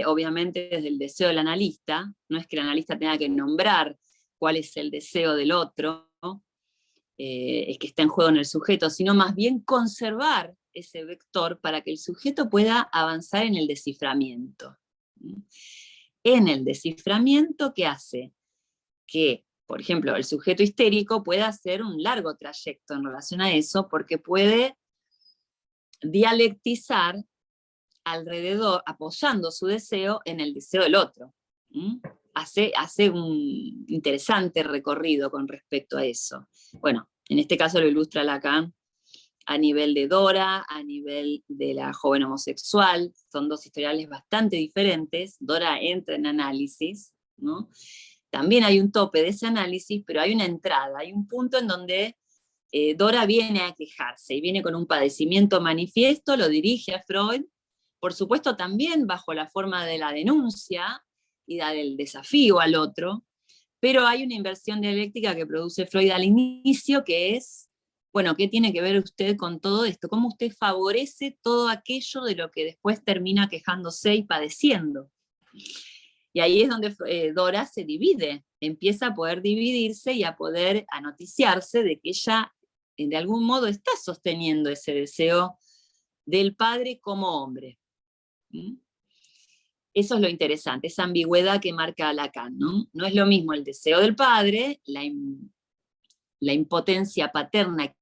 obviamente, desde el deseo del analista. No es que el analista tenga que nombrar cuál es el deseo del otro, el que está en juego en el sujeto, sino más bien conservar ese vector para que el sujeto pueda avanzar en el desciframiento. En el desciframiento, ¿qué hace? Que, por ejemplo, el sujeto histérico pueda hacer un largo trayecto en relación a eso, porque puede dialectizar alrededor, apoyando su deseo en el deseo del otro. Hace un interesante recorrido con respecto a eso. Bueno, en este caso lo ilustra Lacan a nivel de Dora, a nivel de la joven homosexual. Son dos historiales bastante diferentes. Dora entra en análisis, ¿no? También hay un tope de ese análisis, pero hay una entrada, hay un punto en donde Dora viene a quejarse y viene con un padecimiento manifiesto, lo dirige a Freud, por supuesto también bajo la forma de la denuncia y del desafío al otro, pero hay una inversión dialéctica que produce Freud al inicio, que es, bueno, ¿qué tiene que ver usted con todo esto? ¿Cómo usted favorece todo aquello de lo que después termina quejándose y padeciendo? Y ahí es donde Dora se divide, empieza a poder dividirse y a poder anoticiarse de que ella de algún modo está sosteniendo ese deseo del padre como hombre. Eso es lo interesante, esa ambigüedad que marca Lacan, ¿no? No es lo mismo el deseo del padre, la impotencia paterna,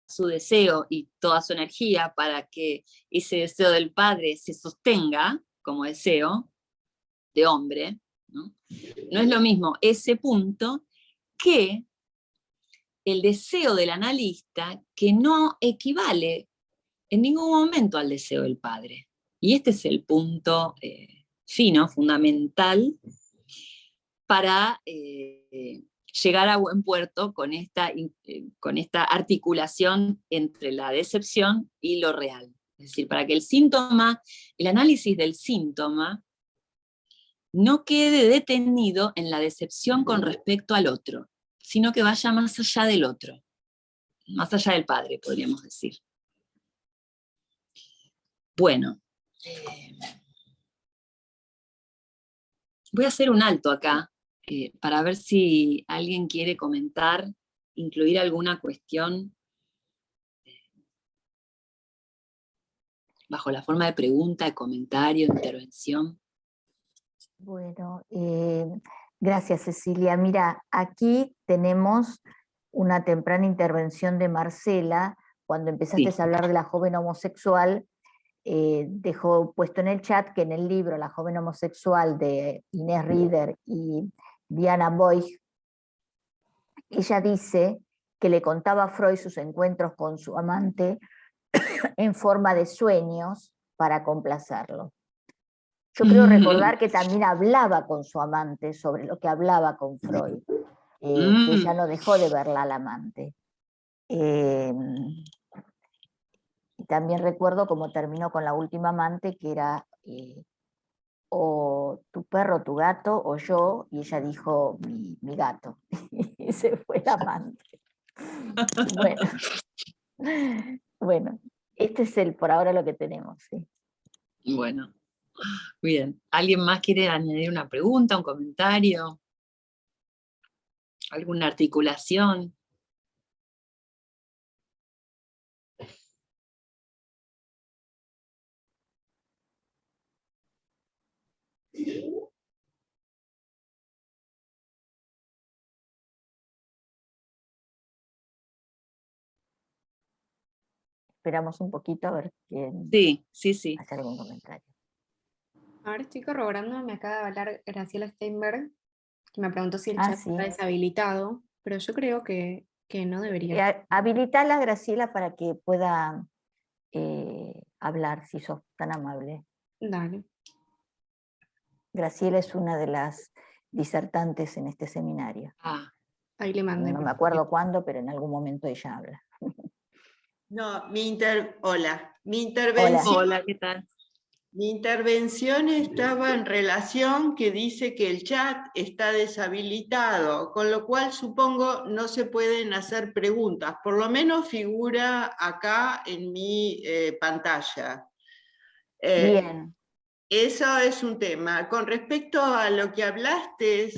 su deseo y toda su energía para que ese deseo del padre se sostenga como deseo de hombre, ¿no? No es lo mismo ese punto que el deseo del analista, que no equivale en ningún momento al deseo del padre. Y este es el punto fino, fundamental, para llegar a buen puerto con esta articulación entre la decepción y lo real. Es decir, para que el análisis del síntoma, no quede detenido en la decepción con respecto al otro, sino que vaya más allá del otro, más allá del padre, podríamos decir. Bueno, voy a hacer un alto acá para ver si alguien quiere comentar, incluir alguna cuestión bajo la forma de pregunta, de comentario, de intervención. Bueno, gracias Cecilia. Mira, aquí tenemos una temprana intervención de Marcela, cuando empezaste a hablar de la joven homosexual, dejó puesto en el chat que en el libro La joven homosexual de Inés Rieder y Diana Boy, ella dice que le contaba a Freud sus encuentros con su amante en forma de sueños para complacerlo. Yo creo recordar que también hablaba con su amante sobre lo que hablaba con Freud, que ella no dejó de verla al amante. Y también recuerdo cómo terminó con la última amante, que era o tu perro, tu gato, o yo, y ella dijo mi gato. Y se fue el amante. Bueno, este es por ahora lo que tenemos. ¿Sí? Bueno, bien. ¿Alguien más quiere añadir una pregunta, un comentario? ¿Alguna articulación? Esperamos un poquito a ver quién Sí. hace algún comentario. Ahora estoy corroborando, me acaba de hablar Graciela Steinberg, que me preguntó si el chat está deshabilitado, pero yo creo que no debería. Habilitala, Graciela, para que pueda hablar, si sos tan amable. Dale. Graciela es una de las disertantes en este seminario. Ahí le mandé. No me acuerdo cuándo, pero en algún momento ella habla. No, hola. Mi intervención, hola, ¿qué tal? Mi intervención estaba en relación que dice que el chat está deshabilitado, con lo cual supongo no se pueden hacer preguntas, por lo menos figura acá en mi pantalla. Bien. Eso es un tema. Con respecto a lo que hablaste,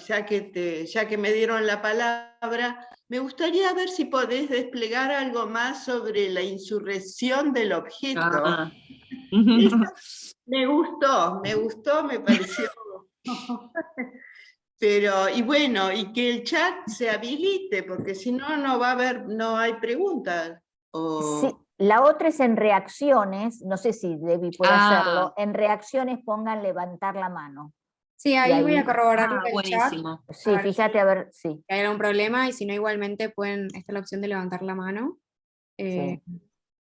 ya que me dieron la palabra, me gustaría ver si podés desplegar algo más sobre la insurrección del objeto. Me gustó, me pareció. Pero, y bueno, y que el chat se habilite, porque si no, no hay preguntas. Sí, la otra es en reacciones, no sé si Debbie puede hacerlo, en reacciones pongan levantar la mano. Sí, ahí voy a corroborar el buenísimo. chat. Sí, fíjate a ver, sí. Si hay algún problema, y si no, igualmente está la opción de levantar la mano,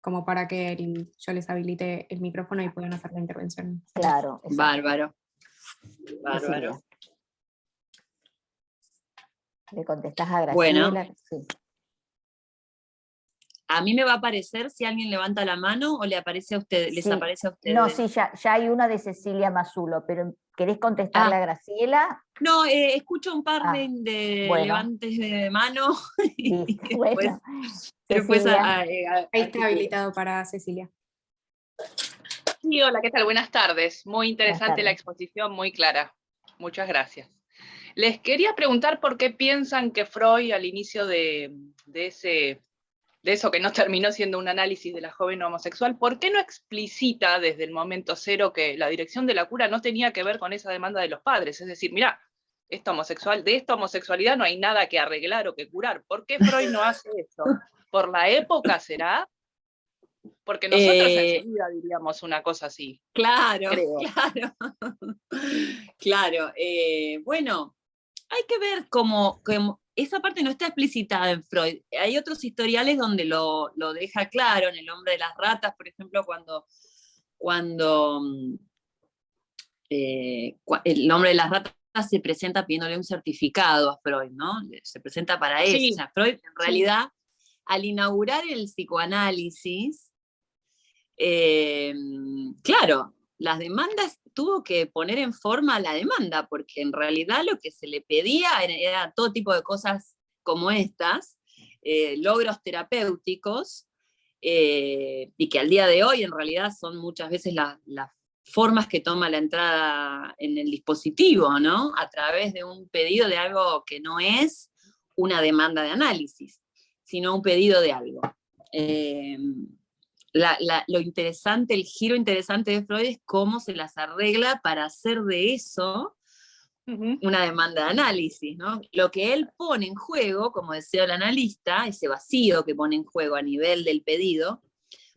como para que yo les habilite el micrófono y puedan hacer la intervención. Claro. Bárbaro. Le contestás a Graciela. Bueno. Sí. ¿A mí me va a aparecer si alguien levanta la mano o le aparece a ustedes? ¿Les aparece a ustedes? No, sí, ya hay una de Cecilia Mazulo, pero ¿querés contestarle a Graciela? No, escucho un par de levantes de mano. Bueno, después ahí está habilitado para Cecilia. Sí, hola, ¿qué tal? Buenas tardes. Muy interesante la exposición, muy clara. Muchas gracias. Les quería preguntar por qué piensan que Freud, al inicio de eso que no terminó siendo un análisis de la joven homosexual, ¿por qué no explicita desde el momento cero que la dirección de la cura no tenía que ver con esa demanda de los padres? Es decir, mirá, de esta homosexualidad no hay nada que arreglar o que curar. ¿Por qué Freud no hace eso? ¿Por la época será? Porque nosotros enseguida diríamos una cosa así. Claro, creo. Claro. Bueno, hay que ver cómo esa parte no está explicitada en Freud. Hay otros historiales donde lo deja claro, en El hombre de las ratas, por ejemplo, cuando el hombre de las ratas se presenta pidiéndole un certificado a Freud, ¿no? Se presenta para eso. Sí. O sea, Freud, en realidad, al inaugurar el psicoanálisis, claro, las demandas tuvo que poner en forma la demanda, porque en realidad lo que se le pedía era todo tipo de cosas como estas, logros terapéuticos, y que al día de hoy en realidad son muchas veces las formas que toma la entrada en el dispositivo, ¿no? A través de un pedido de algo que no es una demanda de análisis, sino un pedido de algo. lo interesante, el giro interesante de Freud es cómo se las arregla para hacer de eso una demanda de análisis, ¿no? Lo que él pone en juego, como decía el analista, ese vacío que pone en juego a nivel del pedido,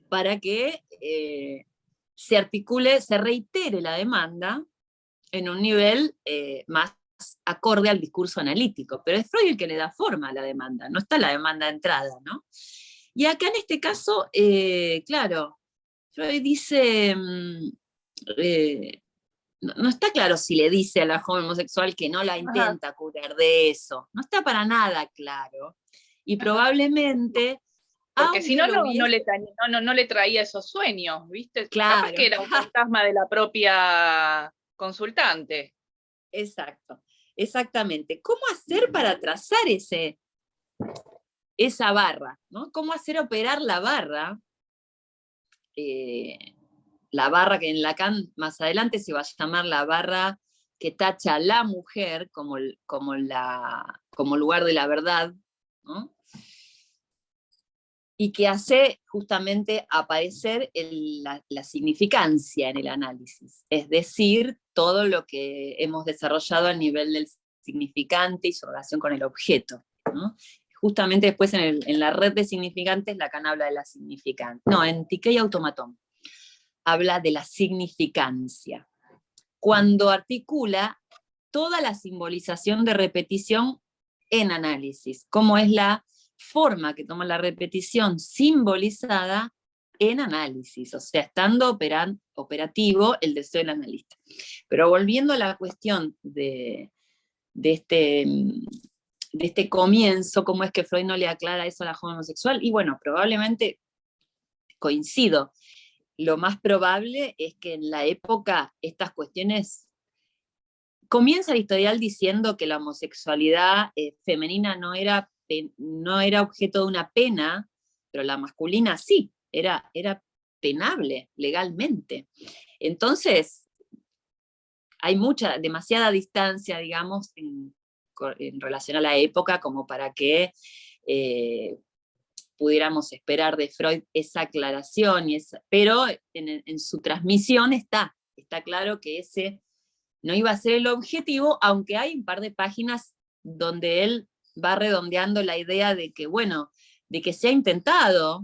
para que se articule, se reitere la demanda en un nivel más acorde al discurso analítico. Pero es Freud el que le da forma a la demanda, no está la demanda de entrada, ¿no? Y acá en este caso, claro, Freud dice, no está claro si le dice a la joven homosexual que no la intenta curar de eso, no está para nada claro. Y probablemente... Porque si no, no le traía esos sueños, ¿viste? Claro. Capaz que era un fantasma de la propia consultante. Exacto, exactamente. ¿Cómo hacer para trazar esa barra, ¿no? ¿Cómo hacer operar la barra? La barra que en Lacan más adelante se va a llamar la barra que tacha a la mujer como lugar de la verdad, ¿no? Y que hace justamente aparecer la significancia en el análisis, es decir, todo lo que hemos desarrollado a nivel del significante y su relación con el objeto, ¿no? Justamente después en la red de significantes, Lacan habla de la significancia. No, en Tiquet y Automatón habla de la significancia. Cuando articula toda la simbolización de repetición en análisis, como es la forma que toma la repetición simbolizada en análisis, o sea, estando operativo el deseo del analista. Pero volviendo a la cuestión de este comienzo, cómo es que Freud no le aclara eso a la joven homosexual, y bueno, probablemente coincido. Lo más probable es que en la época estas cuestiones... Comienza el historial diciendo que la homosexualidad femenina no era objeto de una pena, pero la masculina sí, era penable legalmente. Entonces, hay demasiada distancia, digamos, en relación a la época como para que pudiéramos esperar de Freud esa aclaración, pero en su transmisión está claro que ese no iba a ser el objetivo, aunque hay un par de páginas donde él va redondeando la idea de que, bueno, de que se ha intentado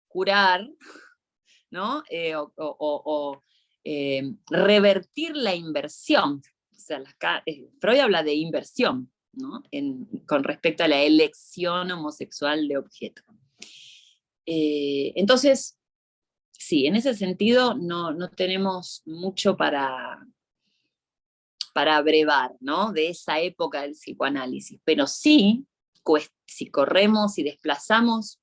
curar, ¿no? Revertir la inversión. O sea, Freud habla de inversión, ¿no? Con respecto a la elección homosexual de objeto. Entonces, sí, en ese sentido no tenemos mucho para abrevar, ¿no? De esa época del psicoanálisis, pero sí, si corremos y desplazamos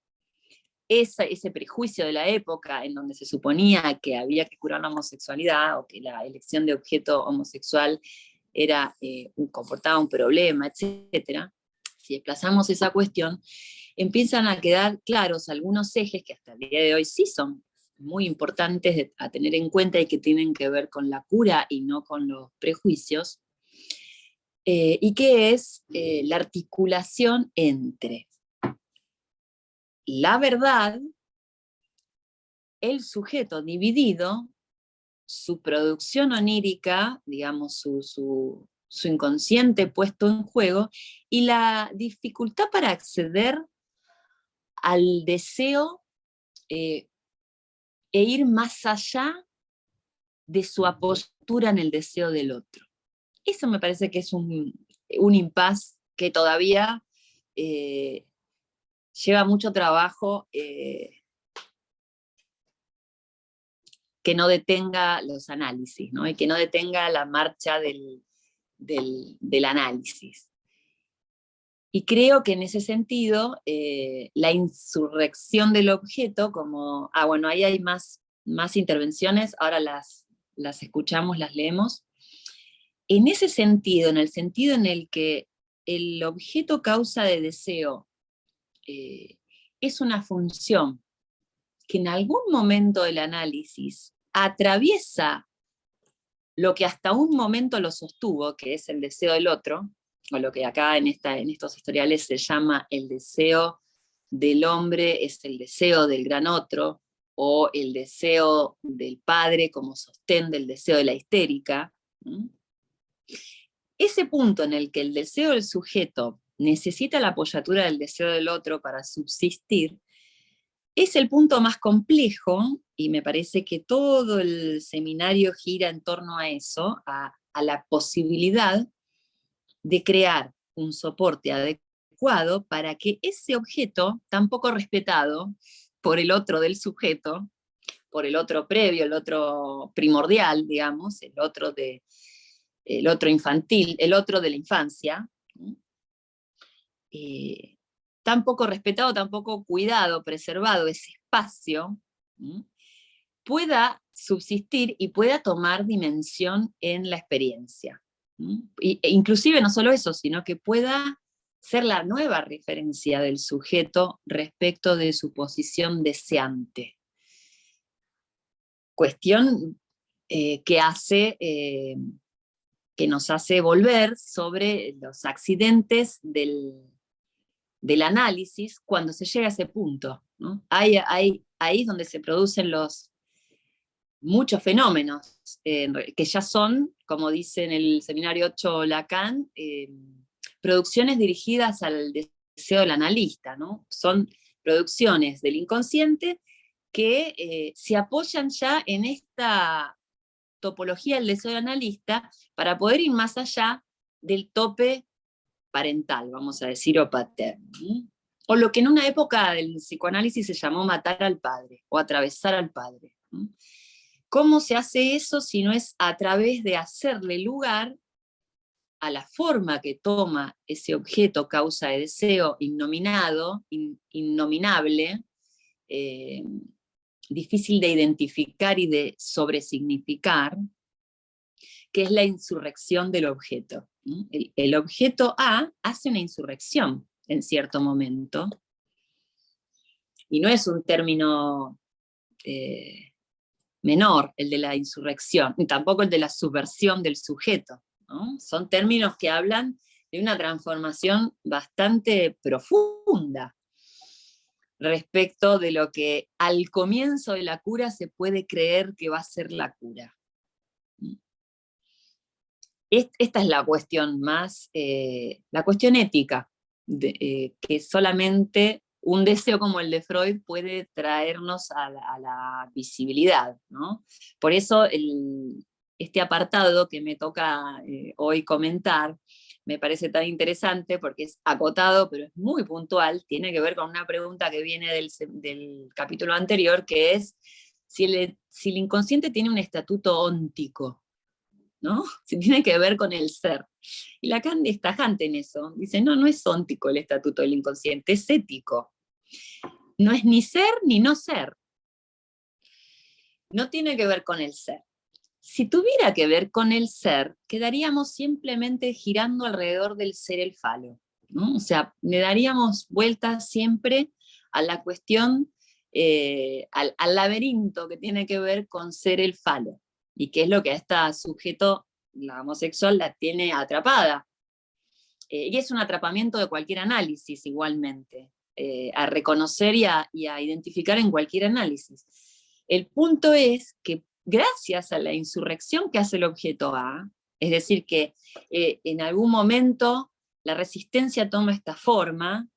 ese prejuicio de la época en donde se suponía que había que curar la homosexualidad o que la elección de objeto homosexual comportaba un problema, etc. Si desplazamos esa cuestión, empiezan a quedar claros algunos ejes que hasta el día de hoy sí son muy importantes a tener en cuenta y que tienen que ver con la cura y no con los prejuicios, y que es la articulación entre la verdad, el sujeto dividido, su producción onírica, digamos, su inconsciente puesto en juego, y la dificultad para acceder al deseo e ir más allá de su apostura en el deseo del otro. Eso me parece que es un impas que todavía lleva mucho trabajo que no detenga los análisis, ¿no? Y que no detenga la marcha del análisis. Y creo que en ese sentido, la insurrección del objeto, como, bueno, ahí hay más intervenciones, ahora las escuchamos, las leemos. En ese sentido, en el sentido en el que el objeto causa de deseo es una función que en algún momento del análisis atraviesa lo que hasta un momento lo sostuvo, que es el deseo del otro, o lo que acá en estos historiales se llama el deseo del hombre, es el deseo del gran otro, o el deseo del padre como sostén del deseo de la histérica. Ese punto en el que el deseo del sujeto necesita la apoyatura del deseo del otro para subsistir, es el punto más complejo, y me parece que todo el seminario gira en torno a eso, a la posibilidad de crear un soporte adecuado para que ese objeto, tan poco respetado por el otro del sujeto, por el otro previo, el otro primordial, digamos, el otro infantil, el otro de la infancia, tan poco respetado, tan poco cuidado, preservado ese espacio, pueda subsistir y pueda tomar dimensión en la experiencia. E inclusive no solo eso, sino que pueda ser la nueva referencia del sujeto respecto de su posición deseante. Cuestión que nos hace volver sobre los accidentes del análisis cuando se llega a ese punto, ¿no? Ahí es donde se producen muchos fenómenos, que ya son, como dice en el seminario 8 Lacan, producciones dirigidas al deseo del analista, ¿no? Son producciones del inconsciente que se apoyan ya en esta topología del deseo del analista para poder ir más allá del tope parental, vamos a decir, o paterno. O lo que en una época del psicoanálisis se llamó matar al padre, o atravesar al padre. ¿Cómo se hace eso si no es a través de hacerle lugar a la forma que toma ese objeto causa de deseo innominado, innominable, difícil de identificar y de sobresignificar, que es la insurrección del objeto? El objeto A hace una insurrección en cierto momento, y no es un término menor el de la insurrección, ni tampoco el de la subversión del sujeto, ¿no? Son términos que hablan de una transformación bastante profunda respecto de lo que al comienzo de la cura se puede creer que va a ser la cura. Esta es la cuestión más, la cuestión ética, que solamente un deseo como el de Freud puede traernos a la visibilidad, ¿no? Por eso este apartado que me toca hoy comentar me parece tan interesante, porque es acotado, pero es muy puntual, tiene que ver con una pregunta que viene del capítulo anterior, que es si el inconsciente tiene un estatuto óntico, ¿no? Si tiene que ver con el ser. Y Lacan es tajante en eso. Dice, no es óntico el estatuto del inconsciente, es ético. No es ni ser ni no ser. No tiene que ver con el ser. Si tuviera que ver con el ser, quedaríamos simplemente girando alrededor del ser el falo, ¿no? O sea, le daríamos vueltas siempre a la cuestión, al laberinto que tiene que ver con ser el falo, y que es lo que a este sujeto, la homosexual, la tiene atrapada. Y es un atrapamiento de cualquier análisis igualmente, a reconocer y a identificar en cualquier análisis. El punto es que gracias a la insurrección que hace el objeto A, es decir, que en algún momento la resistencia toma esta forma,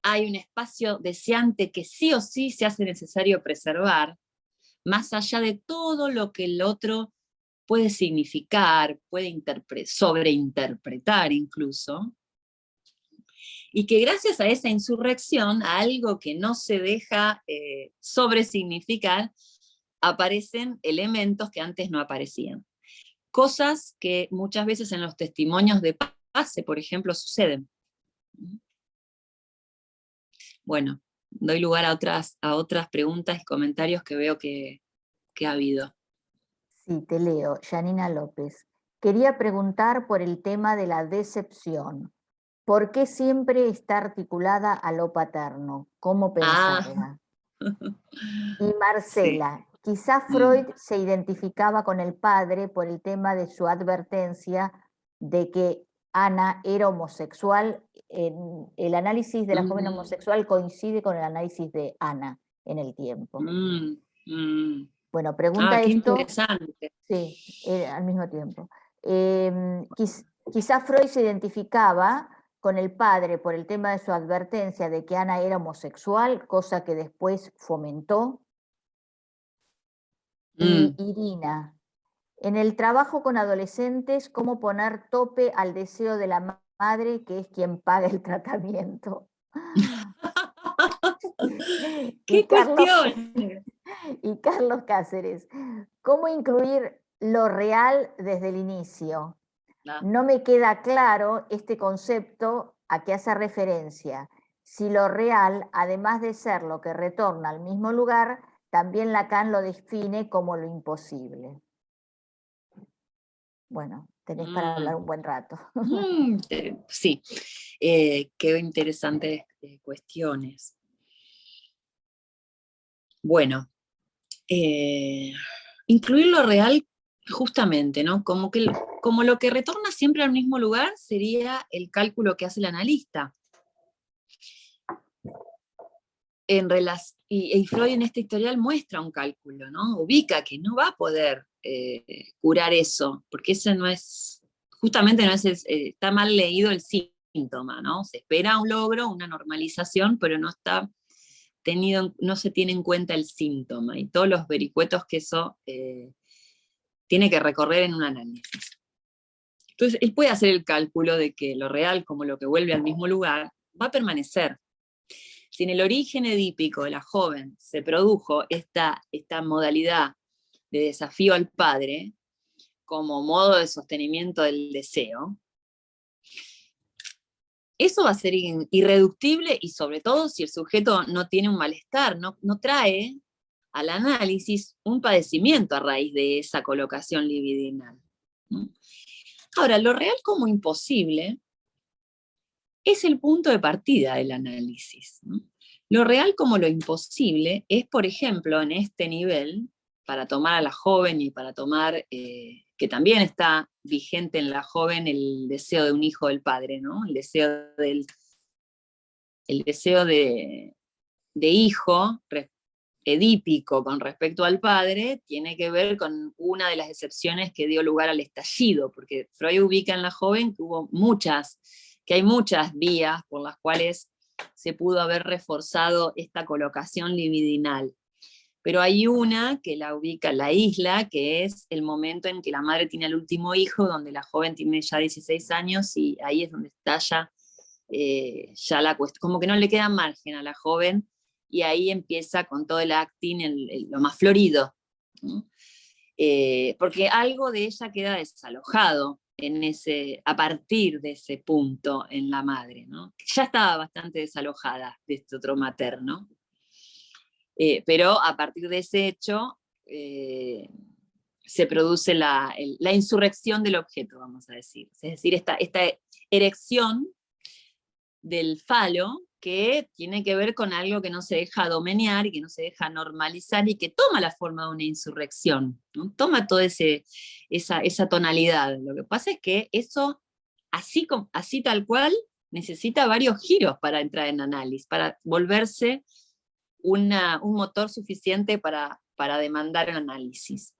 hay un espacio deseante que sí o sí se hace necesario preservar, más allá de todo lo que el otro puede significar, puede sobreinterpretar incluso, y que gracias a esa insurrección, a algo que no se deja sobresignificar, aparecen elementos que antes no aparecían. Cosas que muchas veces en los testimonios de Pase, por ejemplo, suceden. Bueno, doy lugar a otras preguntas y comentarios que veo que ha habido. Sí, te leo. Janina López. Quería preguntar por el tema de la decepción. ¿Por qué siempre está articulada a lo paterno? ¿Cómo pensarla? Y Marcela, sí. Quizá Freud se identificaba con el padre por el tema de su advertencia de que Ana era homosexual. El análisis de la joven homosexual coincide con el análisis de Ana en el tiempo. Bueno, pregunta qué esto. Interesante. Sí, al mismo tiempo. Quizá Freud se identificaba con el padre por el tema de su advertencia de que Ana era homosexual, cosa que después fomentó. Y Irina, en el trabajo con adolescentes, ¿cómo poner tope al deseo de la madre, que es quien paga el tratamiento? ¡Qué cuestión! Y Carlos Cáceres, ¿cómo incluir lo real desde el inicio? No me queda claro este concepto a qué hace referencia. Si lo real, además de ser lo que retorna al mismo lugar, también Lacan lo define como lo imposible. Bueno, tenés para hablar un buen rato. Sí, qué interesantes cuestiones. Bueno, incluir lo real justamente, ¿no? Como lo que retorna siempre al mismo lugar sería el cálculo que hace el analista. Y Freud en este historial muestra un cálculo, ¿no? Ubica que no va a poder curar eso, porque ese no es, justamente no es, está mal leído el síntoma, ¿no? Se espera un logro, una normalización, pero no se tiene en cuenta el síntoma y todos los vericuetos que eso tiene que recorrer en un análisis. Entonces, él puede hacer el cálculo de que lo real, como lo que vuelve al mismo lugar, va a permanecer. Si en el origen edípico de la joven se produjo esta modalidad de desafío al padre como modo de sostenimiento del deseo, eso va a ser irreductible, y sobre todo si el sujeto no tiene un malestar, no trae al análisis un padecimiento a raíz de esa colocación libidinal. Ahora, lo real como imposible es el punto de partida del análisis, ¿no? Lo real como lo imposible es, por ejemplo, en este nivel, para tomar a la joven y para tomar, que también está vigente en la joven, el deseo de un hijo del padre, ¿no? El deseo de hijo edípico con respecto al padre tiene que ver con una de las excepciones que dio lugar al estallido, porque Freud ubica en la joven que hay muchas vías por las cuales se pudo haber reforzado esta colocación libidinal. Pero hay una que la ubica en la isla, que es el momento en que la madre tiene al último hijo, donde la joven tiene ya 16 años, y ahí es donde está ya la cuestión, como que no le queda margen a la joven, y ahí empieza con todo el acting, lo más florido, ¿no? Porque algo de ella queda desalojado a partir de ese punto en la madre, ¿no? Que ya estaba bastante desalojada de este otro materno, pero a partir de ese hecho se produce la insurrección del objeto, vamos a decir. Es decir, esta erección del falo, que tiene que ver con algo que no se deja domeñar y que no se deja normalizar y que toma la forma de una insurrección, ¿no? Toma toda esa tonalidad. Lo que pasa es que eso, así tal cual, necesita varios giros para entrar en análisis, para volverse un motor suficiente para demandar el análisis.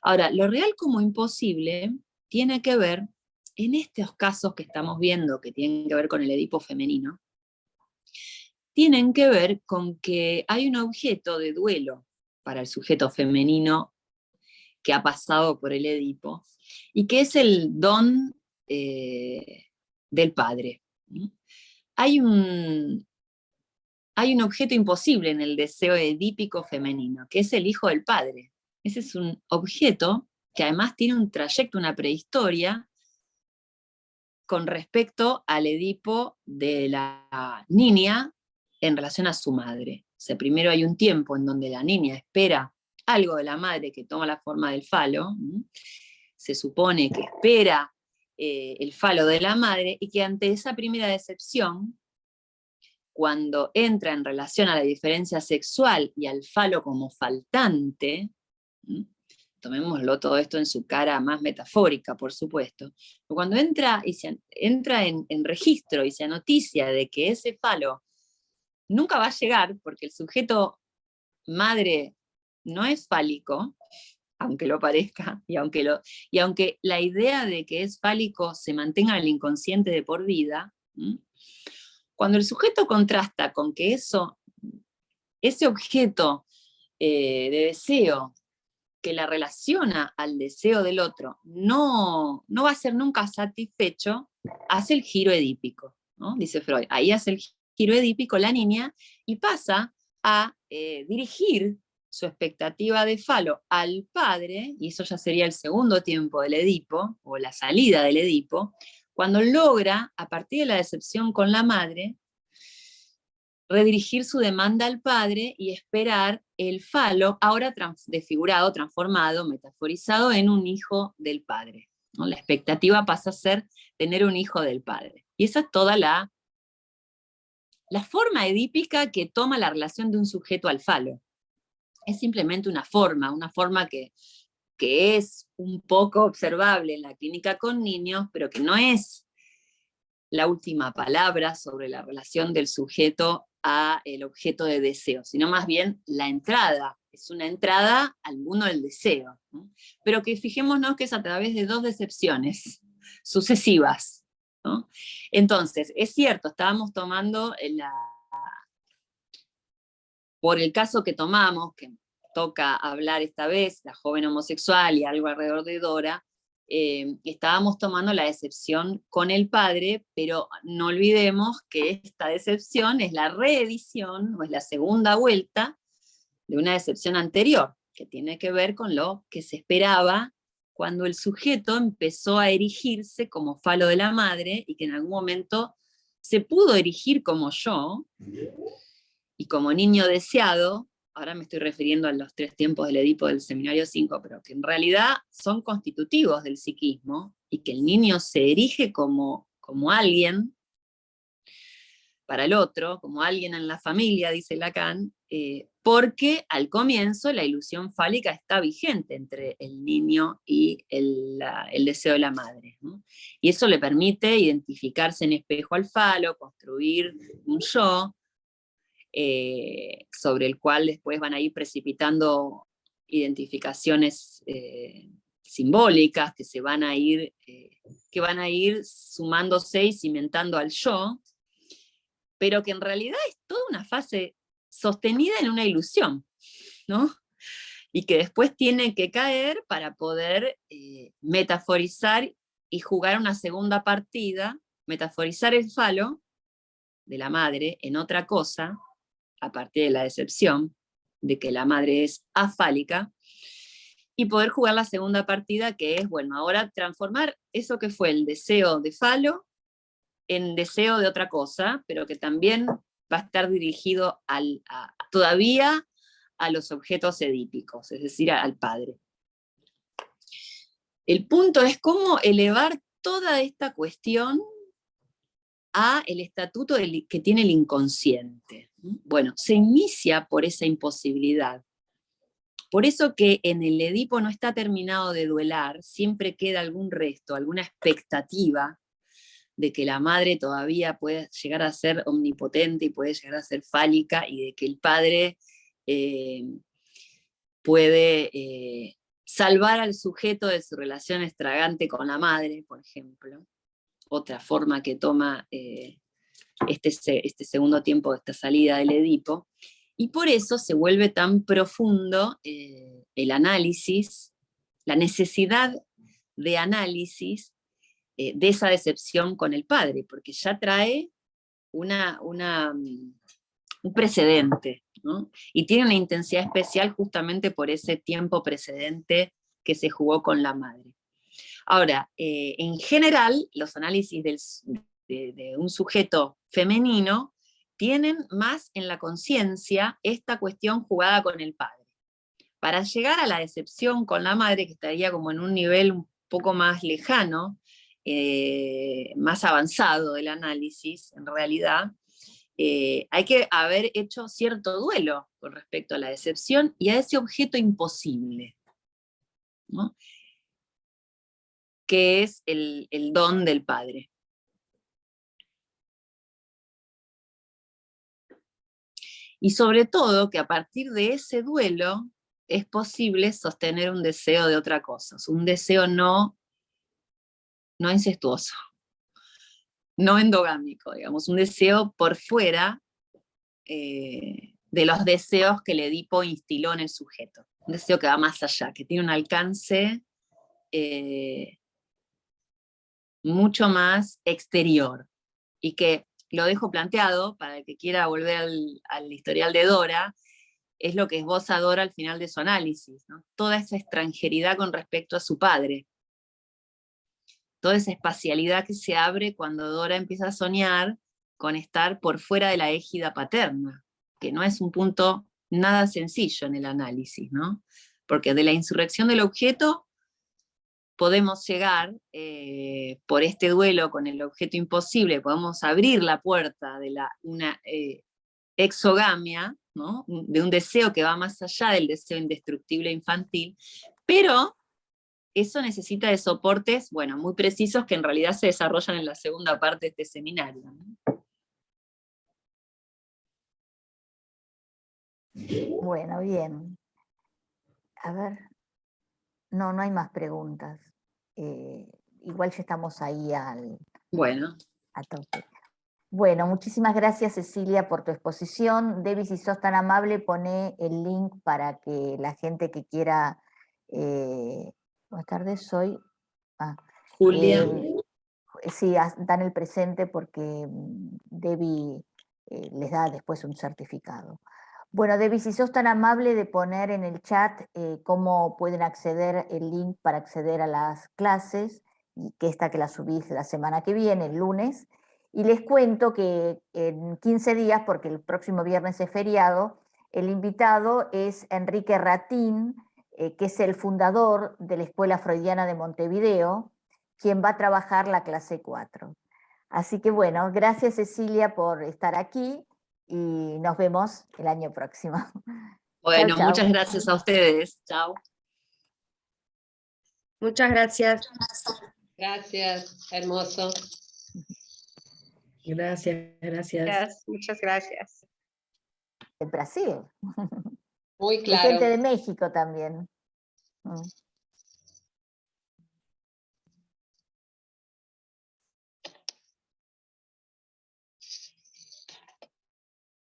Ahora, lo real como imposible tiene que ver, en estos casos que estamos viendo, que tienen que ver con el Edipo femenino, tienen que ver con que hay un objeto de duelo para el sujeto femenino que ha pasado por el Edipo, y que es el don del padre. Hay un objeto imposible en el deseo edípico femenino, que es el hijo del padre. Ese es un objeto que además tiene un trayecto, una prehistoria, con respecto al Edipo de la niña en relación a su madre. O sea, primero hay un tiempo en donde la niña espera algo de la madre que toma la forma del falo, se supone que espera el falo de la madre, y que ante esa primera decepción, cuando entra en relación a la diferencia sexual y al falo como faltante, tomémoslo todo esto en su cara más metafórica, por supuesto, pero cuando entra en registro y se noticia de que ese falo nunca va a llegar, porque el sujeto madre no es fálico, aunque lo parezca, y aunque la idea de que es fálico se mantenga en el inconsciente de por vida, cuando el sujeto contrasta con que ese objeto de deseo que la relaciona al deseo del otro no va a ser nunca satisfecho, hace el giro edípico, ¿no? Dice Freud. Ahí hace el giro edípico la niña y pasa a dirigir su expectativa de falo al padre, y eso ya sería el segundo tiempo del Edipo, o la salida del Edipo, cuando logra, a partir de la decepción con la madre, redirigir su demanda al padre y esperar el falo, ahora desfigurado, transformado, metaforizado en un hijo del padre, ¿no? La expectativa pasa a ser tener un hijo del padre. Y esa es toda la forma edípica que toma la relación de un sujeto al falo. Es simplemente una forma que es un poco observable en la clínica con niños, pero que no es la última palabra sobre la relación del sujeto a el objeto de deseo, sino más bien la entrada, es una entrada al mundo del deseo, ¿no? Pero que fijémonos que es a través de dos decepciones sucesivas, ¿no? Entonces, es cierto, estábamos tomando por el caso que tomamos, que toca hablar esta vez, la joven homosexual y algo alrededor de Dora, estábamos tomando la decepción con el padre, pero no olvidemos que esta decepción es la reedición, o es la segunda vuelta de una decepción anterior, que tiene que ver con lo que se esperaba cuando el sujeto empezó a erigirse como falo de la madre, y que en algún momento se pudo erigir como yo, y como niño deseado. Ahora me estoy refiriendo a los 3 tiempos del Edipo del Seminario 5, pero que en realidad son constitutivos del psiquismo, y que el niño se erige como alguien para el otro, como alguien en la familia, dice Lacan, porque al comienzo la ilusión fálica está vigente entre el niño y el deseo de la madre, ¿no? Y eso le permite identificarse en espejo al falo, construir un yo, sobre el cual después van a ir precipitando identificaciones simbólicas que van a ir sumándose y cimentando al yo, pero que en realidad es toda una fase sostenida en una ilusión, ¿no? Y que después tiene que caer para poder metaforizar y jugar una segunda partida, metaforizar el falo de la madre en otra cosa, a partir de la decepción de que la madre es afálica, y poder jugar la segunda partida, que es, bueno, ahora transformar eso que fue el deseo de falo en deseo de otra cosa, pero que también va a estar dirigido todavía a los objetos edípicos, es decir, al padre. El punto es cómo elevar toda esta cuestión a el estatuto que tiene el inconsciente. Bueno, se inicia por esa imposibilidad. Por eso que en el Edipo no está terminado de duelar, siempre queda algún resto, alguna expectativa de que la madre todavía puede llegar a ser omnipotente y puede llegar a ser fálica, y de que el padre puede salvar al sujeto de su relación extravagante con la madre, por ejemplo. Otra forma que toma este segundo tiempo de esta salida del Edipo, y por eso se vuelve tan profundo el análisis, la necesidad de análisis de esa decepción con el padre, porque ya trae un precedente, ¿no? Y tiene una intensidad especial justamente por ese tiempo precedente que se jugó con la madre. Ahora, en general, los análisis de un sujeto femenino tienen más en la conciencia esta cuestión jugada con el padre. Para llegar a la decepción con la madre, que estaría como en un nivel un poco más lejano, más avanzado del análisis, en realidad, hay que haber hecho cierto duelo con respecto a la decepción y a ese objeto imposible, ¿no? Que es el don del padre. Y sobre todo que a partir de ese duelo es posible sostener un deseo de otra cosa, un deseo no incestuoso, no endogámico, digamos, un deseo por fuera de los deseos que el Edipo instiló en el sujeto, un deseo que va más allá, que tiene un alcance mucho más exterior, y que lo dejo planteado para el que quiera volver al historial de Dora, es lo que esboza Dora al final de su análisis, ¿no? Toda esa extranjeridad con respecto a su padre, toda esa espacialidad que se abre cuando Dora empieza a soñar con estar por fuera de la égida paterna, que no es un punto nada sencillo en el análisis, ¿no? Porque de la insurrección del objeto podemos llegar, por este duelo con el objeto imposible, podemos abrir la puerta de una exogamia, ¿no? De un deseo que va más allá del deseo indestructible infantil, pero eso necesita de soportes, bueno, muy precisos, que en realidad se desarrollan en la segunda parte de este seminario, ¿no? Bueno, bien. A ver, no hay más preguntas. Igual ya estamos ahí a tope. Bueno, muchísimas gracias, Cecilia, por tu exposición. Debbie, si sos tan amable, poné el link para que la gente que quiera... buenas tardes, soy... Julia. Sí, dan el presente porque Debbie les da después un certificado. Bueno, Debbie, si sos tan amable de poner en el chat cómo pueden acceder, el link para acceder a las clases, y que esta que la subís la semana que viene, el lunes, y les cuento que en 15 días, porque el próximo viernes es feriado, el invitado es Enrique Ratín, que es el fundador de la Escuela Freudiana de Montevideo, quien va a trabajar la clase 4. Así que bueno, gracias Cecilia por estar aquí y nos vemos el año próximo. Bueno, chau, chau. Muchas gracias a ustedes. Chao. Muchas gracias. Gracias, hermoso. Gracias. Muchas gracias. De Brasil. Muy Hay claro. gente de México también.